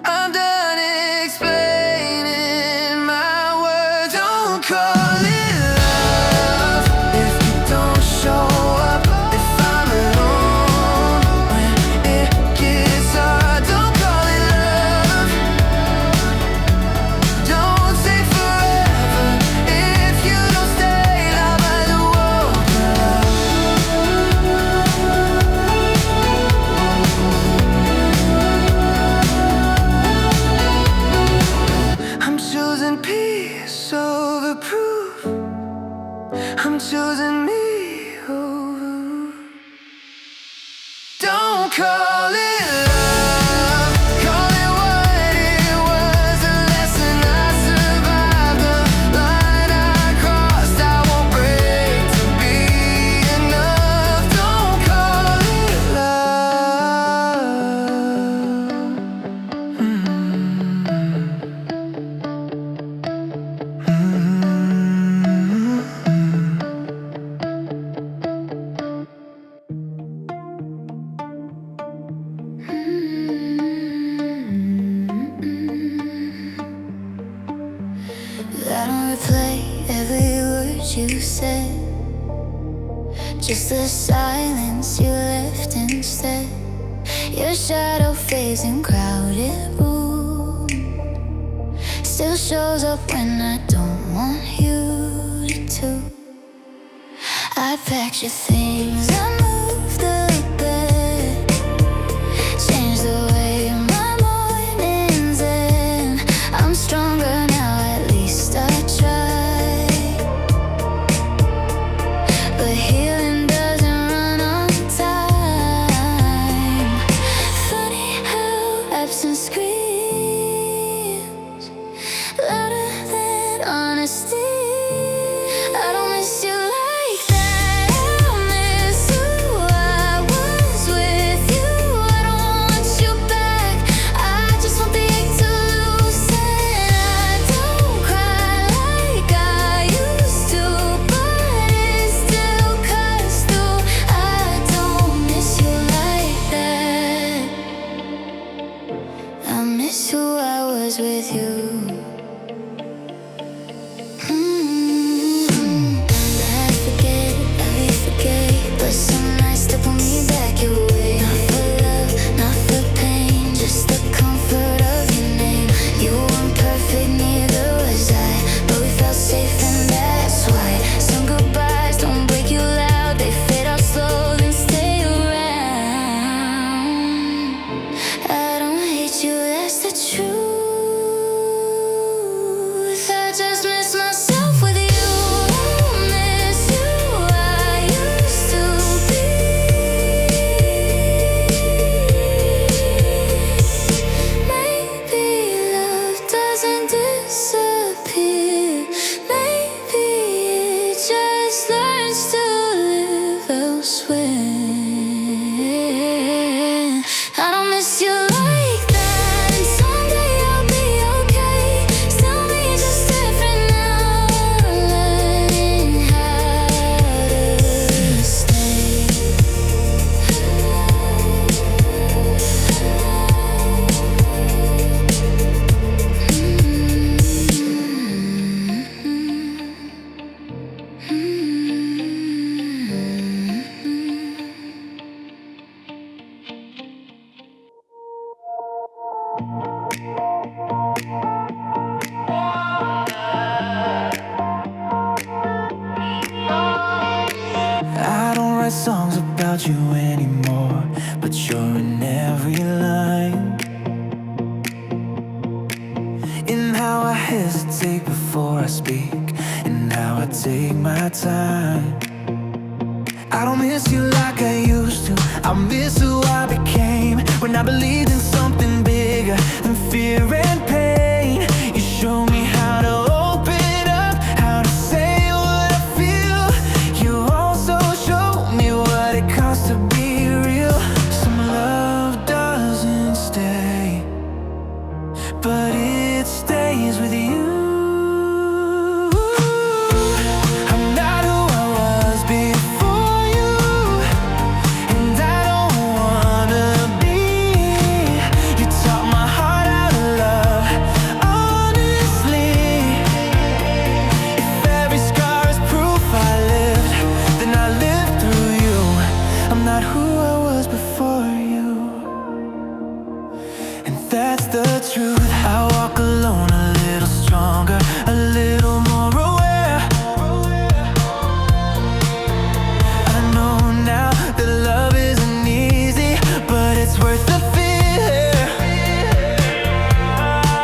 I'm done explaining my words. Don't call it love if you don't show up. If I'm alone when it gets hard, don't call it love. Don't say forever if you don't stay. I'll buy the walk around. I'm choosing peace over proof. I'm choosing me over. Don't call it love. Call it what it was. A lesson I survived. The line I crossed. I won't break to be enough. Don't call it I don't replay every word you said, just the silence you left instead. Your shadow fades in crowded room, still shows up when I don't want you to. I packed your things, I moved the bed, changed the way my mornings end. I'm stronger now, at least I tried. But healing doesn't run on time. Funny how absence screams louder than honesty. I don't miss you like that. I miss who I was with you. I don't want you back. I just want the ache to loosen. I don't cry like I used to, but it still cuts through. I don't miss you like that. I miss who I was with you. I forget, but some nights still pull me back your way. Not for love, not for pain, just the comfort of your name. You weren't perfect, neither was I, but we felt safe and that's why. Some goodbyes don't break you loud, they fade out slow, then stay around. I don't hate you, that's the truth. I don't write songs about you anymore, but you're in every line. In how I hesitate before I speak, and how I take my time. I don't miss you like I used to. I miss who I became when I believed in something bigger than fear and pain. You showed me how to open up, how to say what I feel. You also showed me what it costs to be real. Some love doesn't stay, but it stays with you. That's the truth. I walk alone, a little stronger, a little more aware. I know now that love isn't easy, but it's worth the fear.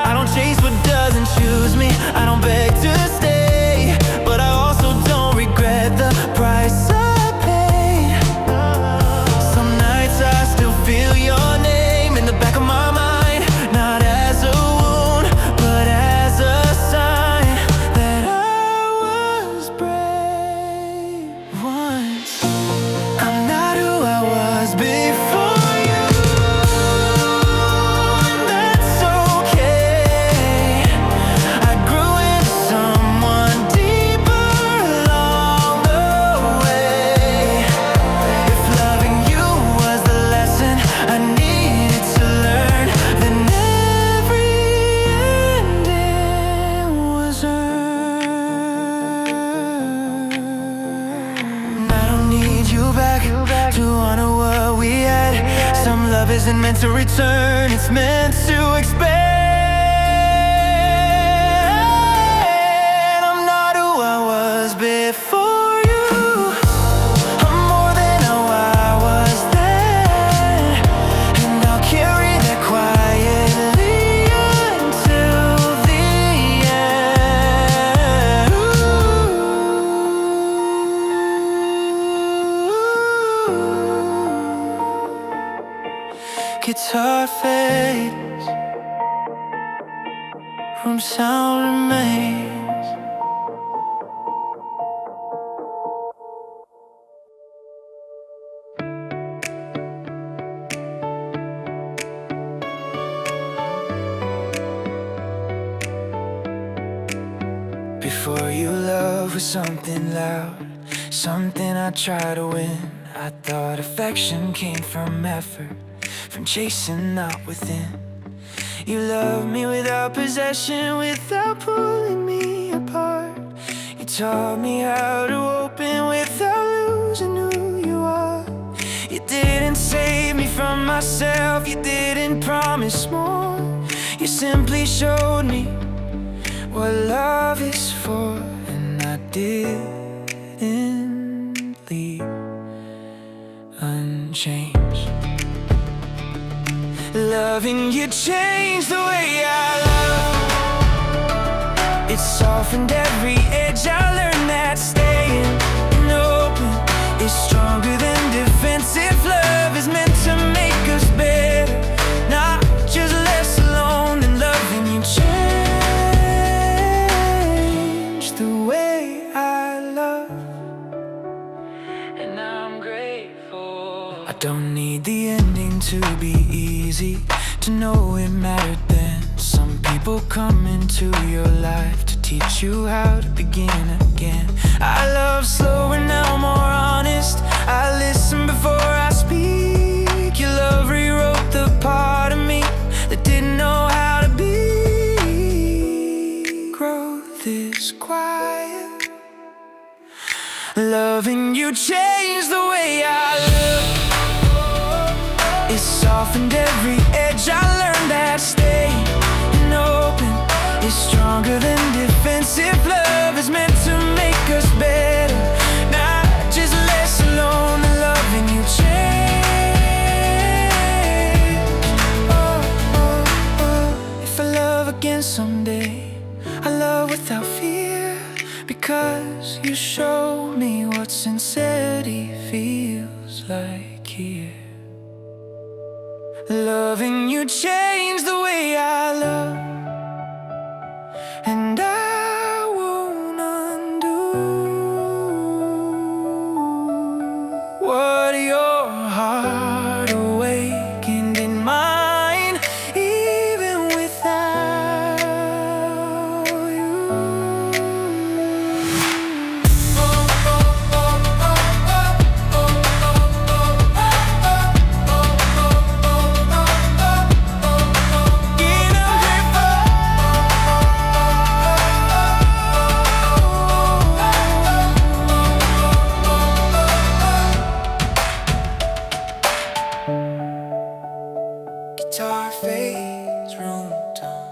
I don't chase what doesn't choose me, I don't beg to stay, but I also don't regret the price I paid. Some nights I still feel your name in the back of my mind. To honor what we had. Some love isn't meant to return, it's meant to expand. I'm not who I was before you. I'm more than how I was then, and I'll carry that quietly until the end. Guitar fades, room sound remains. Before you, love was something loud, something I tried to win. I thought affection came from effort, from chasing out within. You loved me without possession, without pulling me apart. You taught me how to open without losing who you are. You didn't save me from myself, you didn't promise more. You simply showed me what love is for, and I didn't leave unchanged. Loving you changed the way I love. It softened every edge. I learned that staying open is stronger than defensive. Love is meant to make us better, not just less alone. And loving you changed the way I love, and I'm grateful. I don't need the ending to be easy, to know it mattered then. Some people come into your life to teach you how to begin again. I love slower now, more honest. I listen before I speak. Your love rewrote the part of me that didn't know how to be. Growth is quiet. Loving you changed the way I look. It's all softened every edge. I learned that staying open is stronger than defensive. Love is meant to make us better, not just less alone. And loving you change. Oh, oh, oh. If I love again someday, I love without fear, because you showed me what sincerity feels like here. Loving you changed the way I love, and I won't undo what your heart awakened in mine, even without you. Guitar fades, room tone.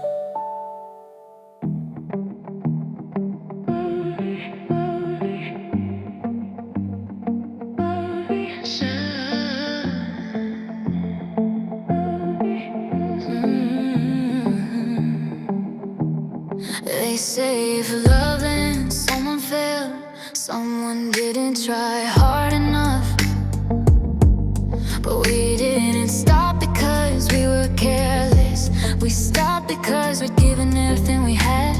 They say if loving someone failed, someone didn't try hard enough. But we didn't stop because we were careless. We stopped because we'd given everything we had.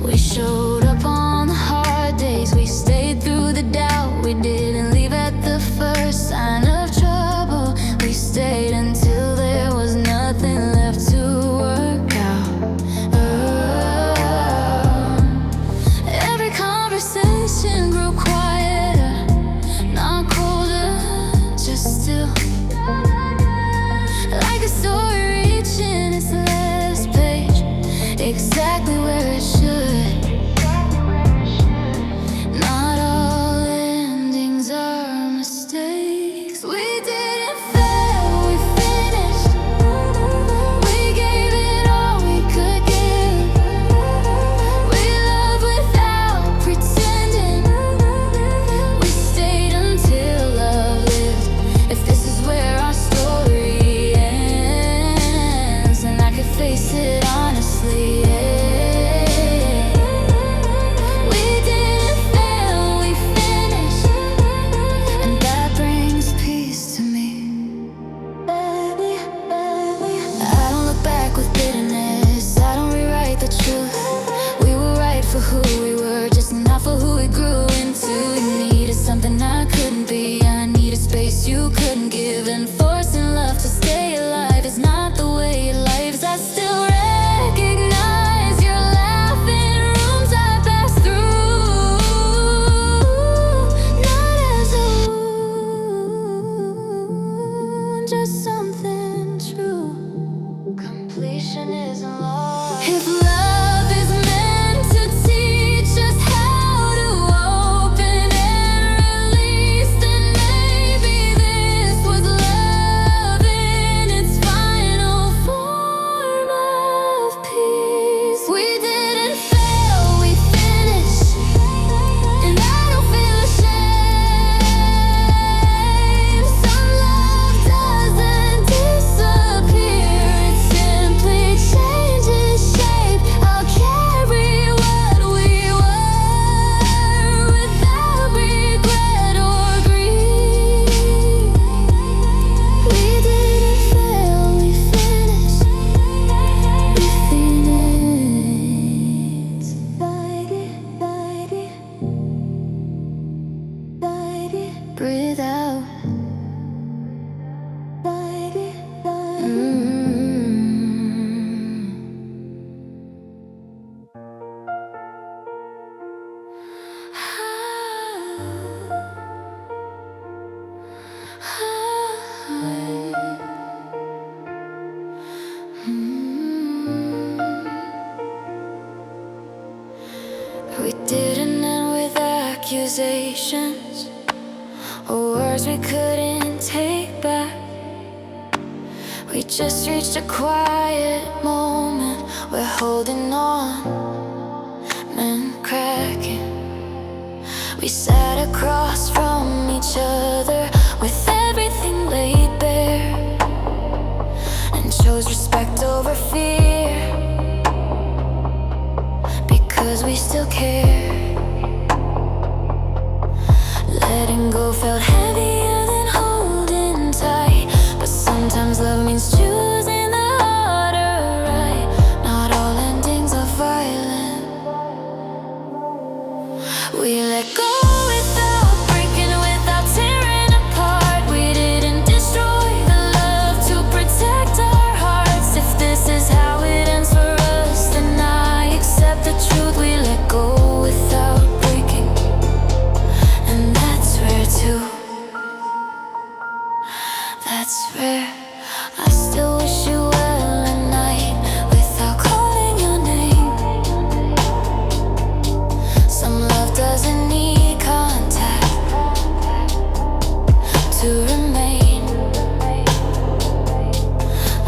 We showed up on the hard days, we stayed through the doubt. We didn't leave at the first sign of trouble. We stayed until there was nothing left to work out. Every conversation grew quieter, not colder, just still. Like a story reaching its last page, exactly where it should. Not all endings are mistakes. We didn't fail, we finished. We gave it all we could give. We loved without pretending. We stayed until love lived. If this is where our story ends, then I could face it honestly, yeah. We didn't fail, we finished, and that brings peace to me. I don't look back with bitterness, I don't rewrite the truth. We were right for who we were, just not for who we grew into. You needed something I couldn't be, I needed space you couldn't give. And forcing love to stay alive is not the way it lives. I still recognize your laughing rooms I passed through, not as a wound, just something true. Completion isn't lost. If love is meant to teach us how to open and release, then maybe this was love in its final form of peace. We didn't fail, we finished, and I don't feel ashamed. Some love doesn't disappear, it simply changes shape. I'll carry what we were without regret or grief. We didn't fail, we finished. We finished. Breathe out. We didn't end with accusations or words we couldn't take back. We just reached a quiet moment. We're holding on, men cracking. We sat across from each other with everything laid bare, and chose respect over fear, because we still care. Letting go felt heavier than holding tight, but sometimes love means choosing the harder right. Not all endings are violent. We let go without breaking, without tearing apart. We didn't destroy the love to protect our hearts. If this is how it ends for us, then I accept the truth. We let go without breaking, and that's rare too. That's rare. I still wish you well at night without calling your name. Some love doesn't need contact to remain.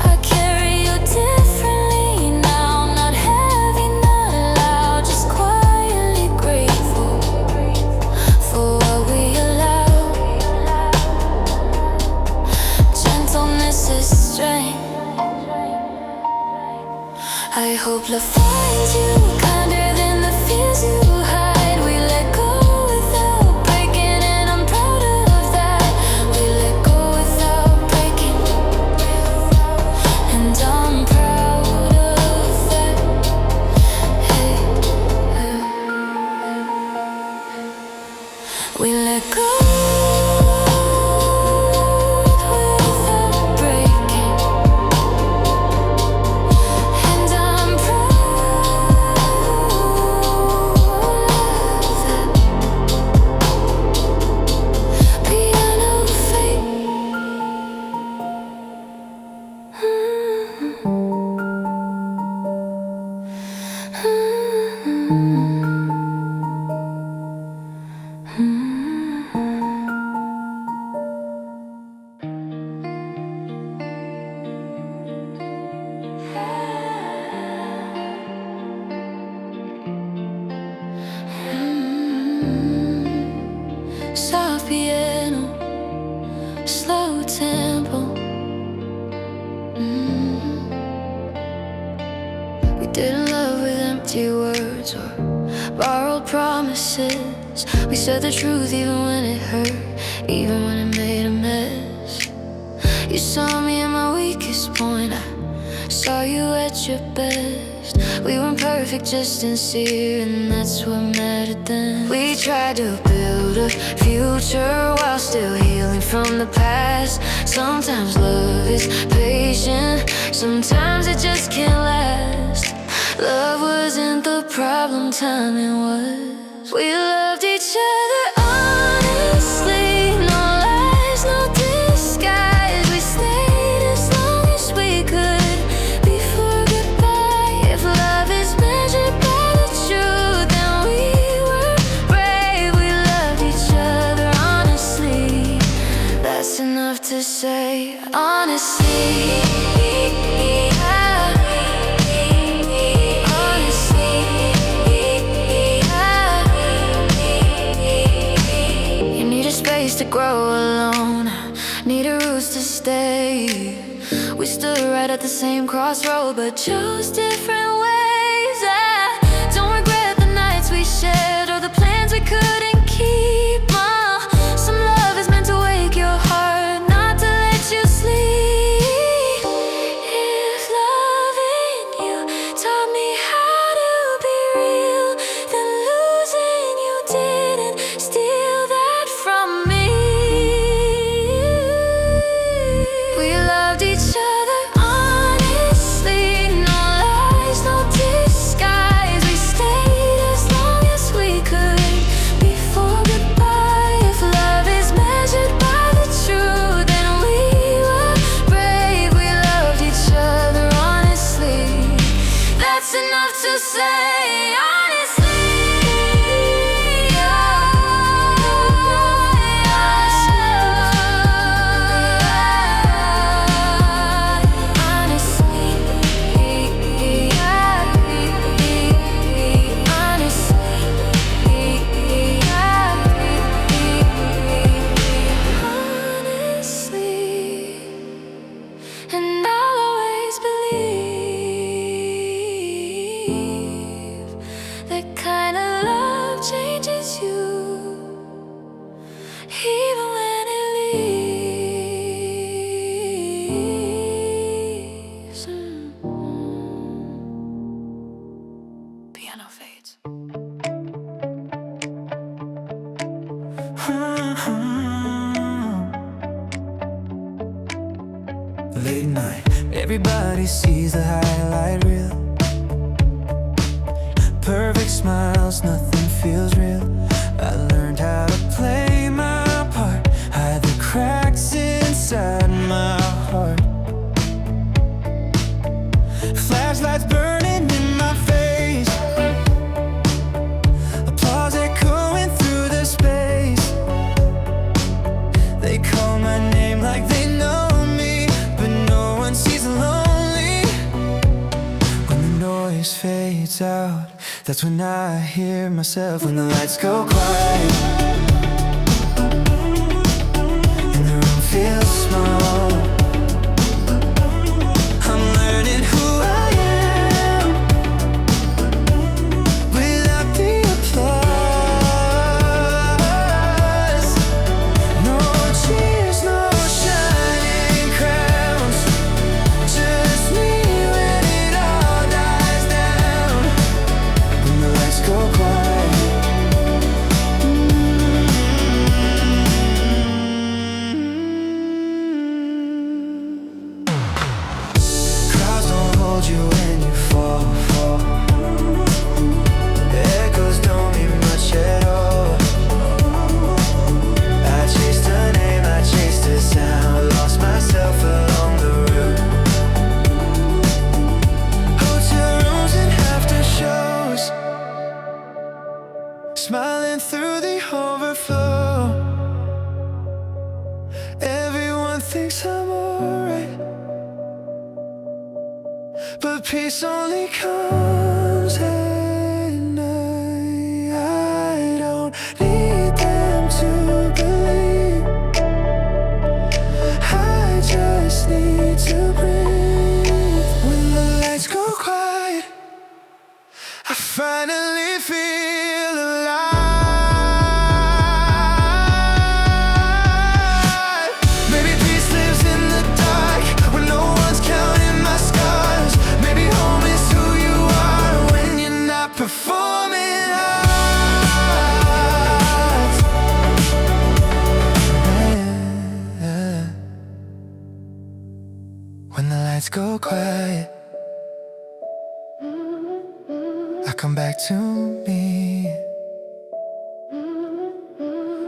I carry you differently now, not heavy, not loud, just quietly grateful for what we allow. Gentleness is strength. I hope love finds you kinder than the fears you hide. We let go without breaking, and I'm proud of that. We let go without breaking, and I'm proud of that. Hey, we let go without breaking, and I'm proud of that. Piano fade. Soft piano, slow tempo. We didn't love with empty words or borrowed promises. We said the truth even when it hurt, even when it made a mess. You saw me at my weakest point, I saw you at your best. We weren't perfect, just sincere, and that's what mattered then. We tried to build a future while still healing from the past. Sometimes love is patient, sometimes it just can't last. Love wasn't the problem, timing was. We loved each other honestly, no lies, no disguise. We stayed as long as we could before goodbye. If love is measured by the truth, then we were brave. We loved each other honestly. That's enough to say, honestly. To grow alone, needed roots to stay. We stood right at the same crossroad, but chose different ways. I don't regret the nights we shared or the plans we couldn't keep. Some love is meant to wake your heart, not to let you sleep. If loving you taught me how to be real, then losing you didn't steal that from me. We loved each other honestly, no lies, no disguise. We stayed as long as we could before goodbye. If love is measured by the truth, then we were brave. We loved each other honestly. That's enough to say, honestly. late night. Everybody sees the highlight reel. Perfect smiles, nothing feels real. I learned how to play my part, hide the cracks inside my heart. Flashlights burning in my face, applause echoing through the space. They call my name like they know me, but no one sees lonely. When the noise fades out, that's when I hear myself. When the lights go quiet and the room feels small, I'm learning who I am without the applause. No cheers, no shining crowns, just me when it all dies down. When the lights go quiet, crowds don't hold you when you fall. Echoes don't mean much at all. I chased a name, I chased a sound, lost myself along the route. Hotel rooms and after shows, smiling through the overflow. Everyone thinks I'm alright, but peace only comes at night. I don't need them to believe, I just need to breathe. When the lights go quiet, I finally feel alive. Maybe peace lives in the dark, when no one's counting my scars. Maybe home is who you are when you're not performing arts. Yeah. When the lights go quiet, I come back to me.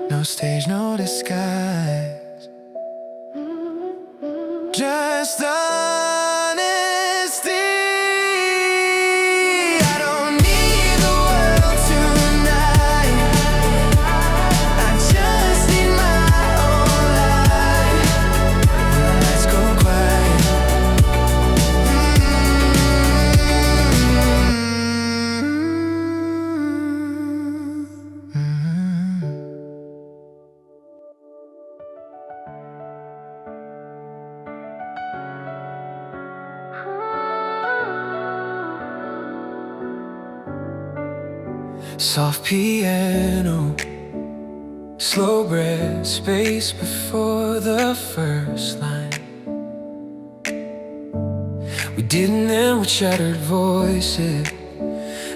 No stage, no disguise, just honesty. I don't need the world tonight, I just need my own life. When the lights go quiet, soft piano, slow breath, space before the first line. We didn't end with shattered voices,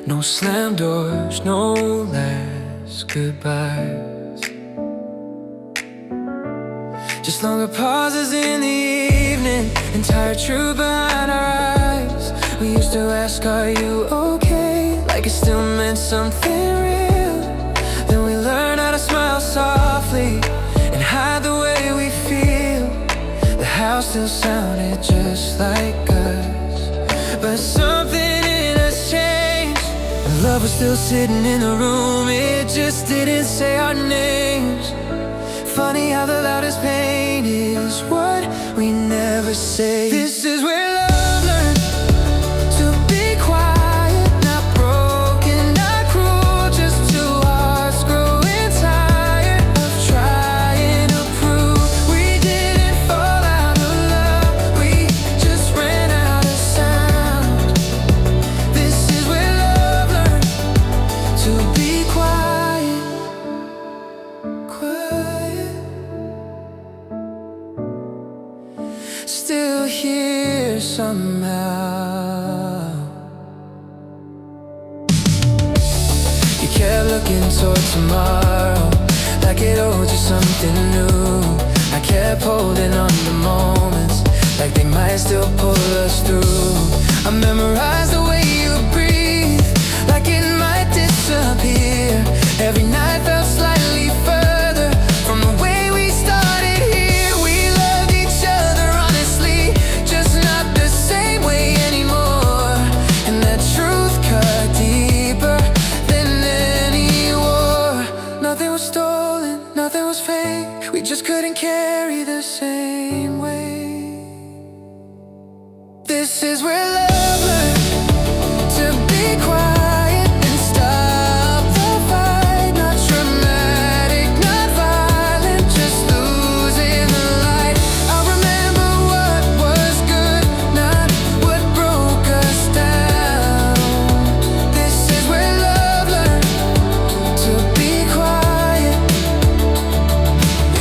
no slam doors, no last goodbyes. Just longer pauses in the evening and tired truth behind our eyes. We used to ask, are you okay? Like it still meant something real. Then we learned how to smile softly and hide the way we feel. The house still sounded just like us, but something in us changed. And love was still sitting in the room, it just didn't say our names. Funny how the loudest pain is what we never say. This is where love learns to be quiet, not broken, not cruel, just two hearts growing tired of trying to prove we didn't fall out of love, we just ran out of sound. This is where love learns to be quiet, quiet. Still here somehow. You kept looking toward tomorrow, like it owed you something new. I kept holding on to moments, like they This is where love learned to be quiet and stop the fight. Not dramatic, not violent, just losing the light. I remember what was good, not what broke us down. This is where love learned to be quiet.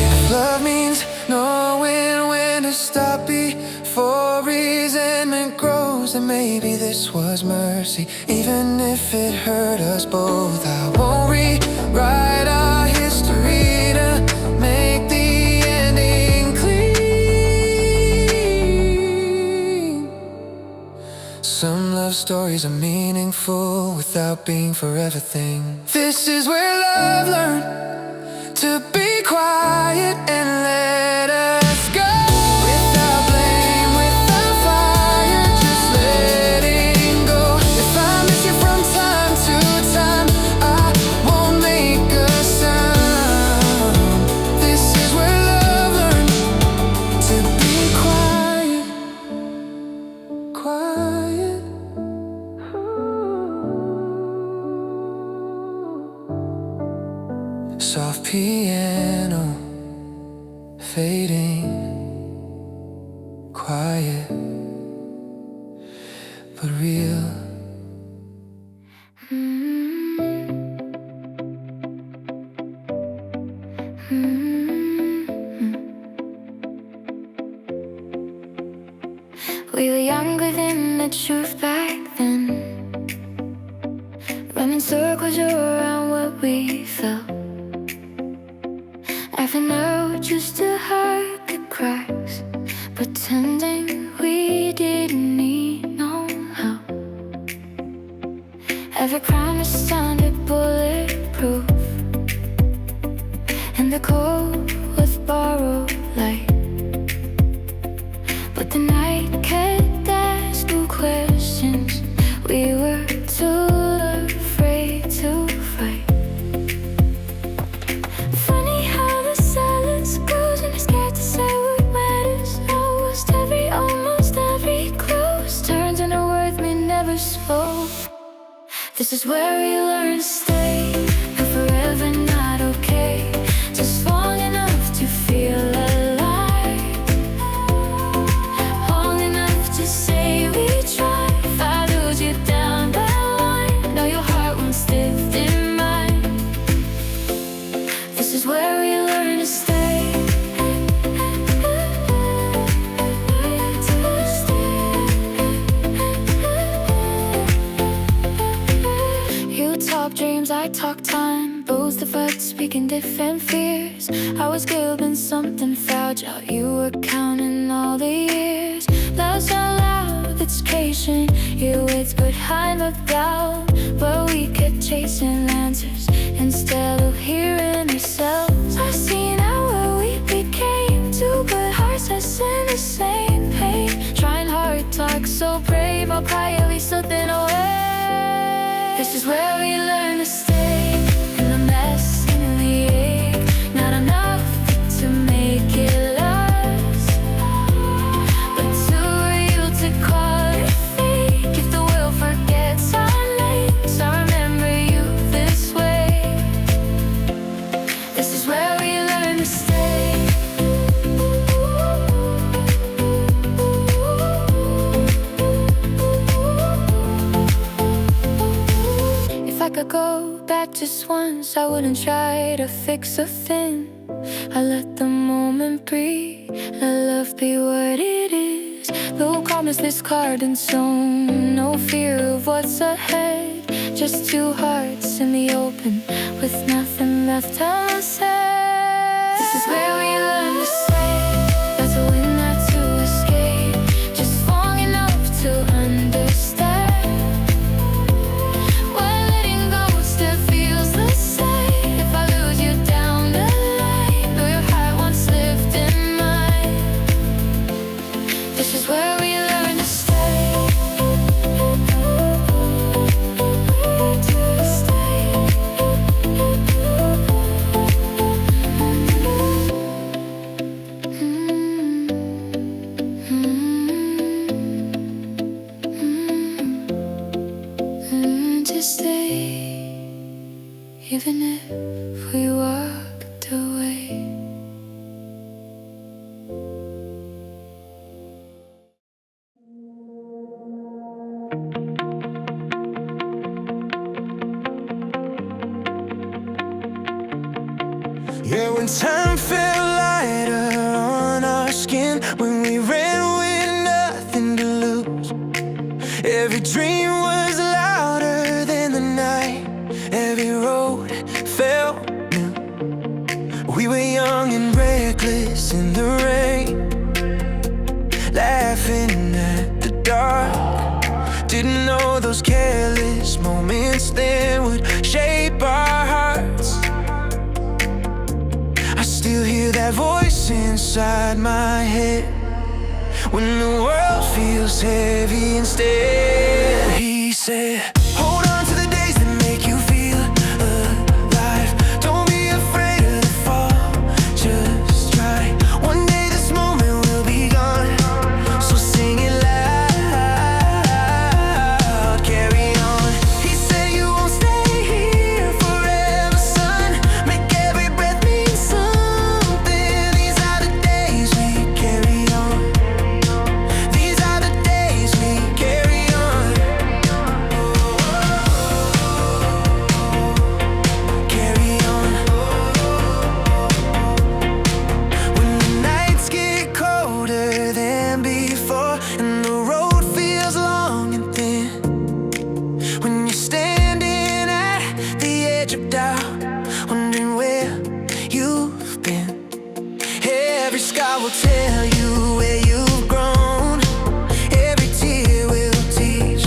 If love means knowing when to stop before resentment grows, then maybe this was mercy. Even if it hurt us both, I won't rewrite our history to make the ending clean. Some love stories are meaningful without being forever things. This is where love learned to be quiet and let us go. Without blame, without fire, just letting go. If I miss you from time to time, I won't make a sound. This is where love learned to be quiet, quiet. Soft piano fading, quiet but real. We were younger than the truth back then, running circles around what we felt. Laughing out just to hide the cracks, pretending we didn't need no help. Every promise sounded bulletproof, and the cold was borrowed light. But the night kept asking questions we were too afraid to fight. Funny how the silence grows when you're scared to say what matters. Almost every close turns into words we never spoke. This is where we learn to stay, and forever not okay. Just long enough to feel alive, long enough to say we tried. If I lose you down the line, know your heart won't stiff in mine. This is where we learn to stay. You talk dreams, I talk time, both of us speaking different fears. I was giving something fragile, you were counting all the years. Love's so loud, it's patient, your words could hide the doubt. But we kept chasing answers instead of hearing ourselves. I see now what we became, two good hearts that's in the same pain. Trying hard, talk so brave, while quietly slipping away. This is where we learn to stay, in the mess, in the ache. Not enough to make it last, but too real to call it fake. If the world forgets our names, I remember you this way. This is where we learn to stay. If I could go back just once, I wouldn't try to fix a thing. I let the moment breathe, let love be what it is. No promise discarded and sown, no fear of what's ahead. Just two hearts in the open, with nothing left unsaid. This is where we learn to say, that's a win, not to escape. Just long enough to understand why letting go still feels the same. If I lose you down the line, know your heart once lived in mine. This is where we learn to stay. To stay. even if we walked away. Yeah, when time felt lighter on our skin, when we ran with nothing to lose, every dream was louder than the night, every road felt new. We were young and reckless in the rain, laughing at the dark. Didn't know those careless moments then would shape our hearts. I still hear that voice inside my head when the world feels heavy instead. He said, hold on to the days that make you feel alive. Don't be afraid of the fall, just try. One day this moment will be gone, so sing it loud, carry on. He said you won't stay here forever, son. Make every breath mean something. These are the days we carry on. These are the days we carry on. Carry on. When the nights get colder than before and the road feels long and thin, when you're standing at the edge of doubt, wondering where you've been, every scar will tell you where you've grown. Every tear will teach.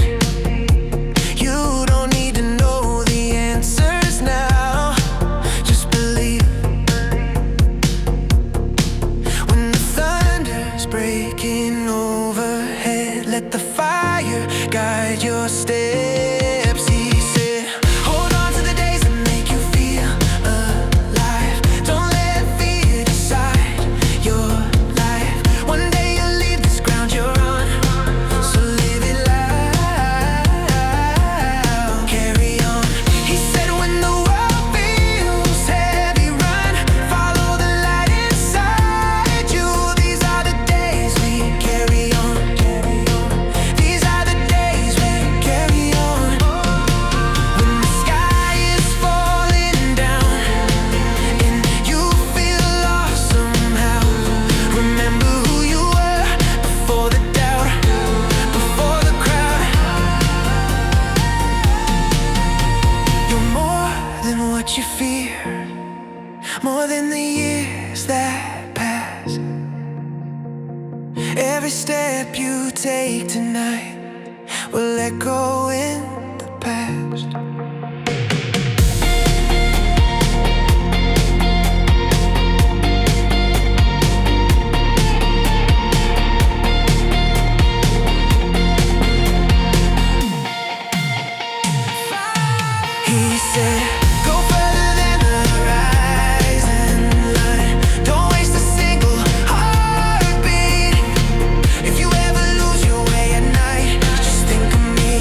You don't need to know the answers now, just believe. When the thunder's breaking overhead, let the fire guide your steps. He said, hold on to the days that make you feel alive. Don't let fear decide your life. One day you'll leave this ground you're on, so live it loud, carry on. He said when the world feels heavy, run, follow the light inside you. These are the days we carry on. These are the days we carry on. When the sky is falling down and you feel lost somehow, remember who you were before the doubt, before the crowd. You're more than what you fear, more than the years that pass. Every step you take tonight will echo in the past. He said, go further than the horizon line. Don't waste a single heartbeat. If you ever lose your way at night, just think of me.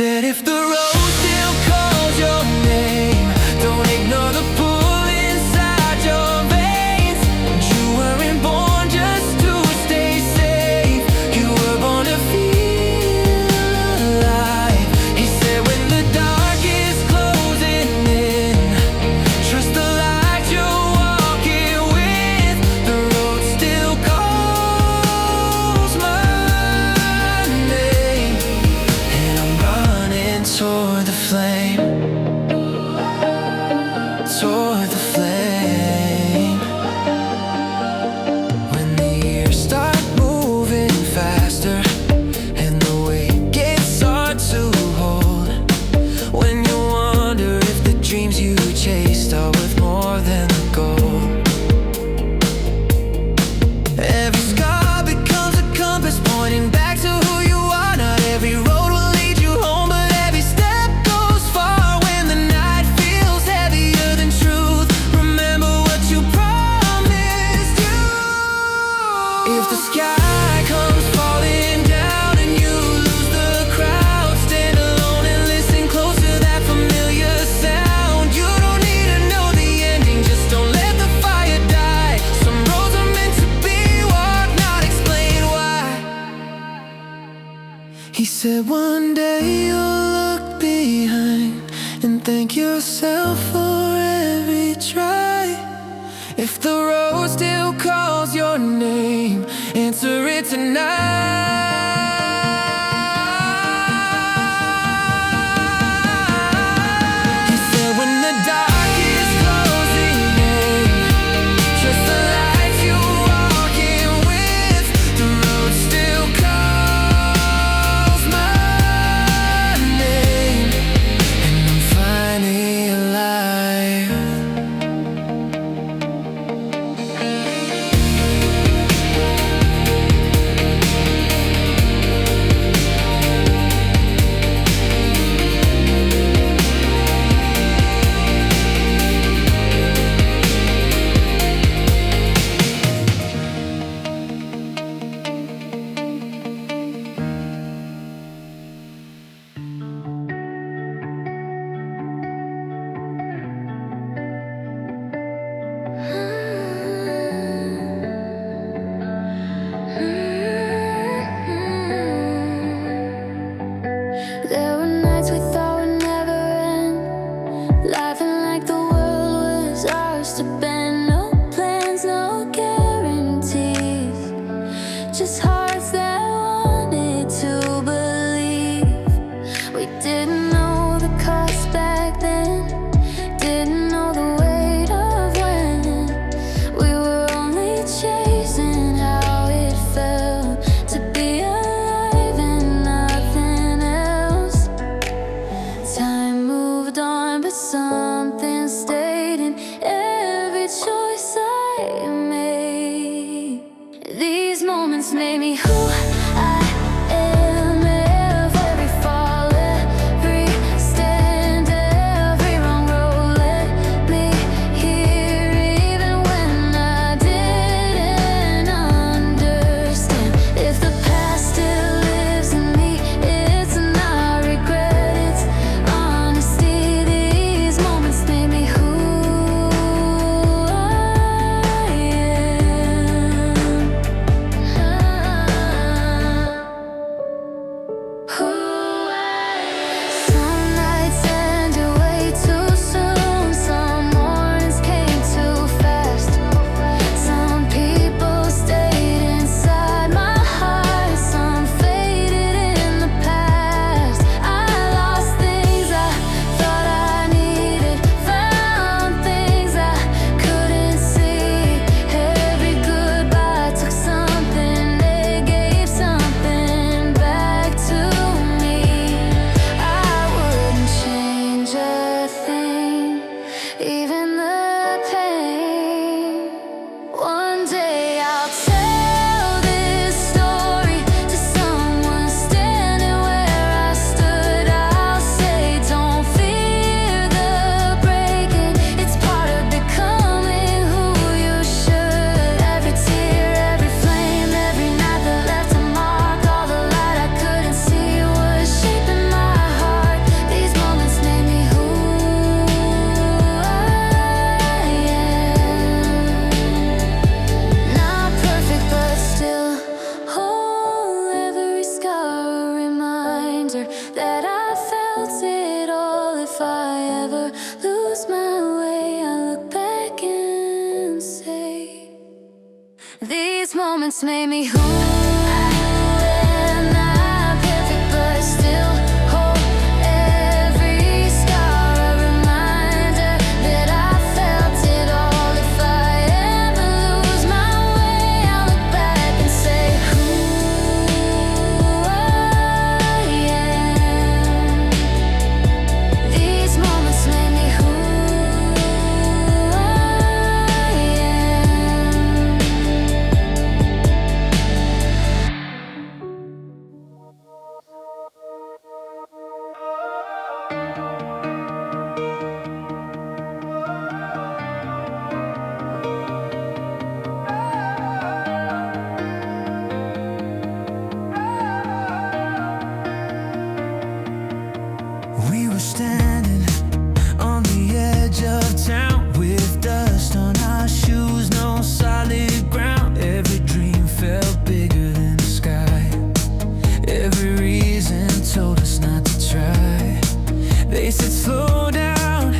said if the road still calls your name, don't ignore the pull inside your veins. You weren't born just to stay safe, you were born to feel alive. He said when the dark is closing in, trust the light you're walking with. The road still calls my name, and I'm running toward the flame, toward the flame. When the years start moving faster and the weight gets hard to hold, when you wonder if the dreams you chased are worth more than the gold. Every scar becomes a compass pointing back to who you are. Not every road will lead you home, but every step goes far. When the night feels heavier than truth, remember what you promised you. If the sky comes falling down and you lose the crowd, stand alone and listen close to that familiar sound. You don't need to know the ending, just don't let the fire die. Some roads are meant to be walked, not explain why. He said one day you'll look behind and thank yourself for every try. If the road still calls your name, answer it tonight. He said when the dark is closing in, trust the light you're walking with. The road still calls my name, and I'm finally alive. I ever lose my way, I look back and say, these moments made me who I am. Not perfect, but still whole. Every scar a reminder that I felt it all. If I ever lose my way, I'll look back and say who I am. These moments made me who I am. We were standing on the edge of town with dust on our shoes, no solid ground. Every dream felt bigger than the sky. Every reason told us not to try. They said slow down,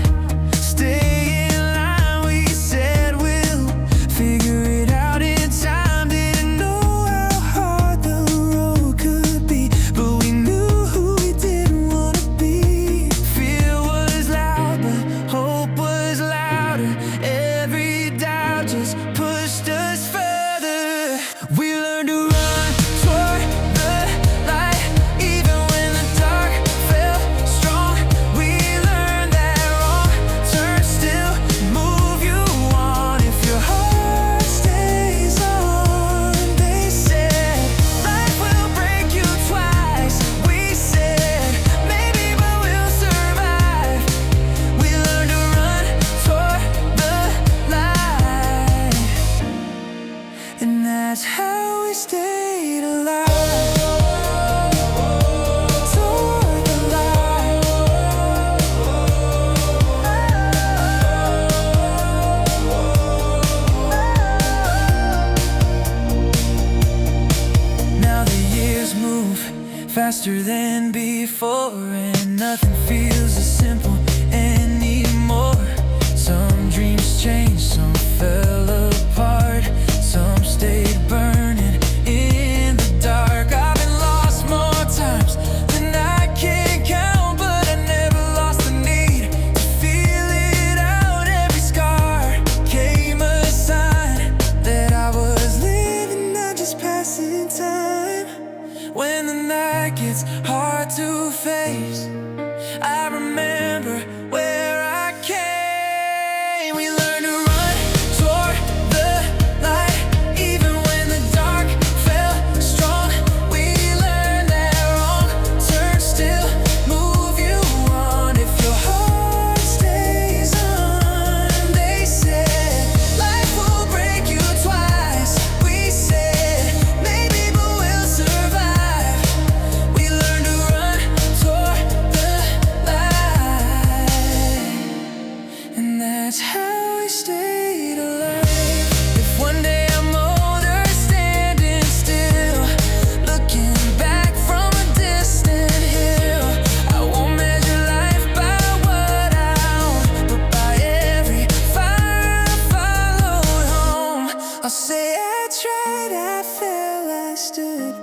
stay in line. We said we'll figure it out in time. Didn't know how hard the road could be, but we knew who we didn't want to be. Fear was loud, but hope was louder. Every doubt just pushed us further. We learned to run toward the light, even when the dark felt strong. We learned that wrong turns still move you on if your heart stays on. They said life will break you twice. We said maybe, but we'll survive. We learned to run toward the light, and that's how we stayed alive. Toward the light. Now the years move faster than before, and nothing feels as simple anymore. Some dreams changed, some fell apart, some stayed burning in the dark. I've been lost more times than I can count, but I never lost the need to feel it out. Every scar came a sign that I was living, not just passing time. When the night gets hard to face, I remember where I came. We learned to run toward the light, even when the dark felt strong. We learned that wrong turns still move you on if your heart stays on. They said life will break you twice. We said maybe, but we'll survive. We learned to run toward the light, and that's how we stayed alive. If one day I'm older, standing still, looking back from a distant hill, I won't measure life by what I own, but by every fire I followed home. I'll say I tried, I fell, I stood,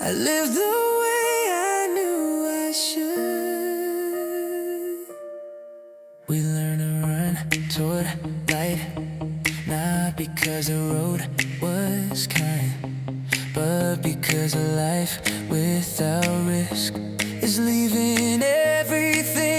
I lived the way I knew I should. We learned to run toward light, not because the road was kind, but because a life without risk is leaving everything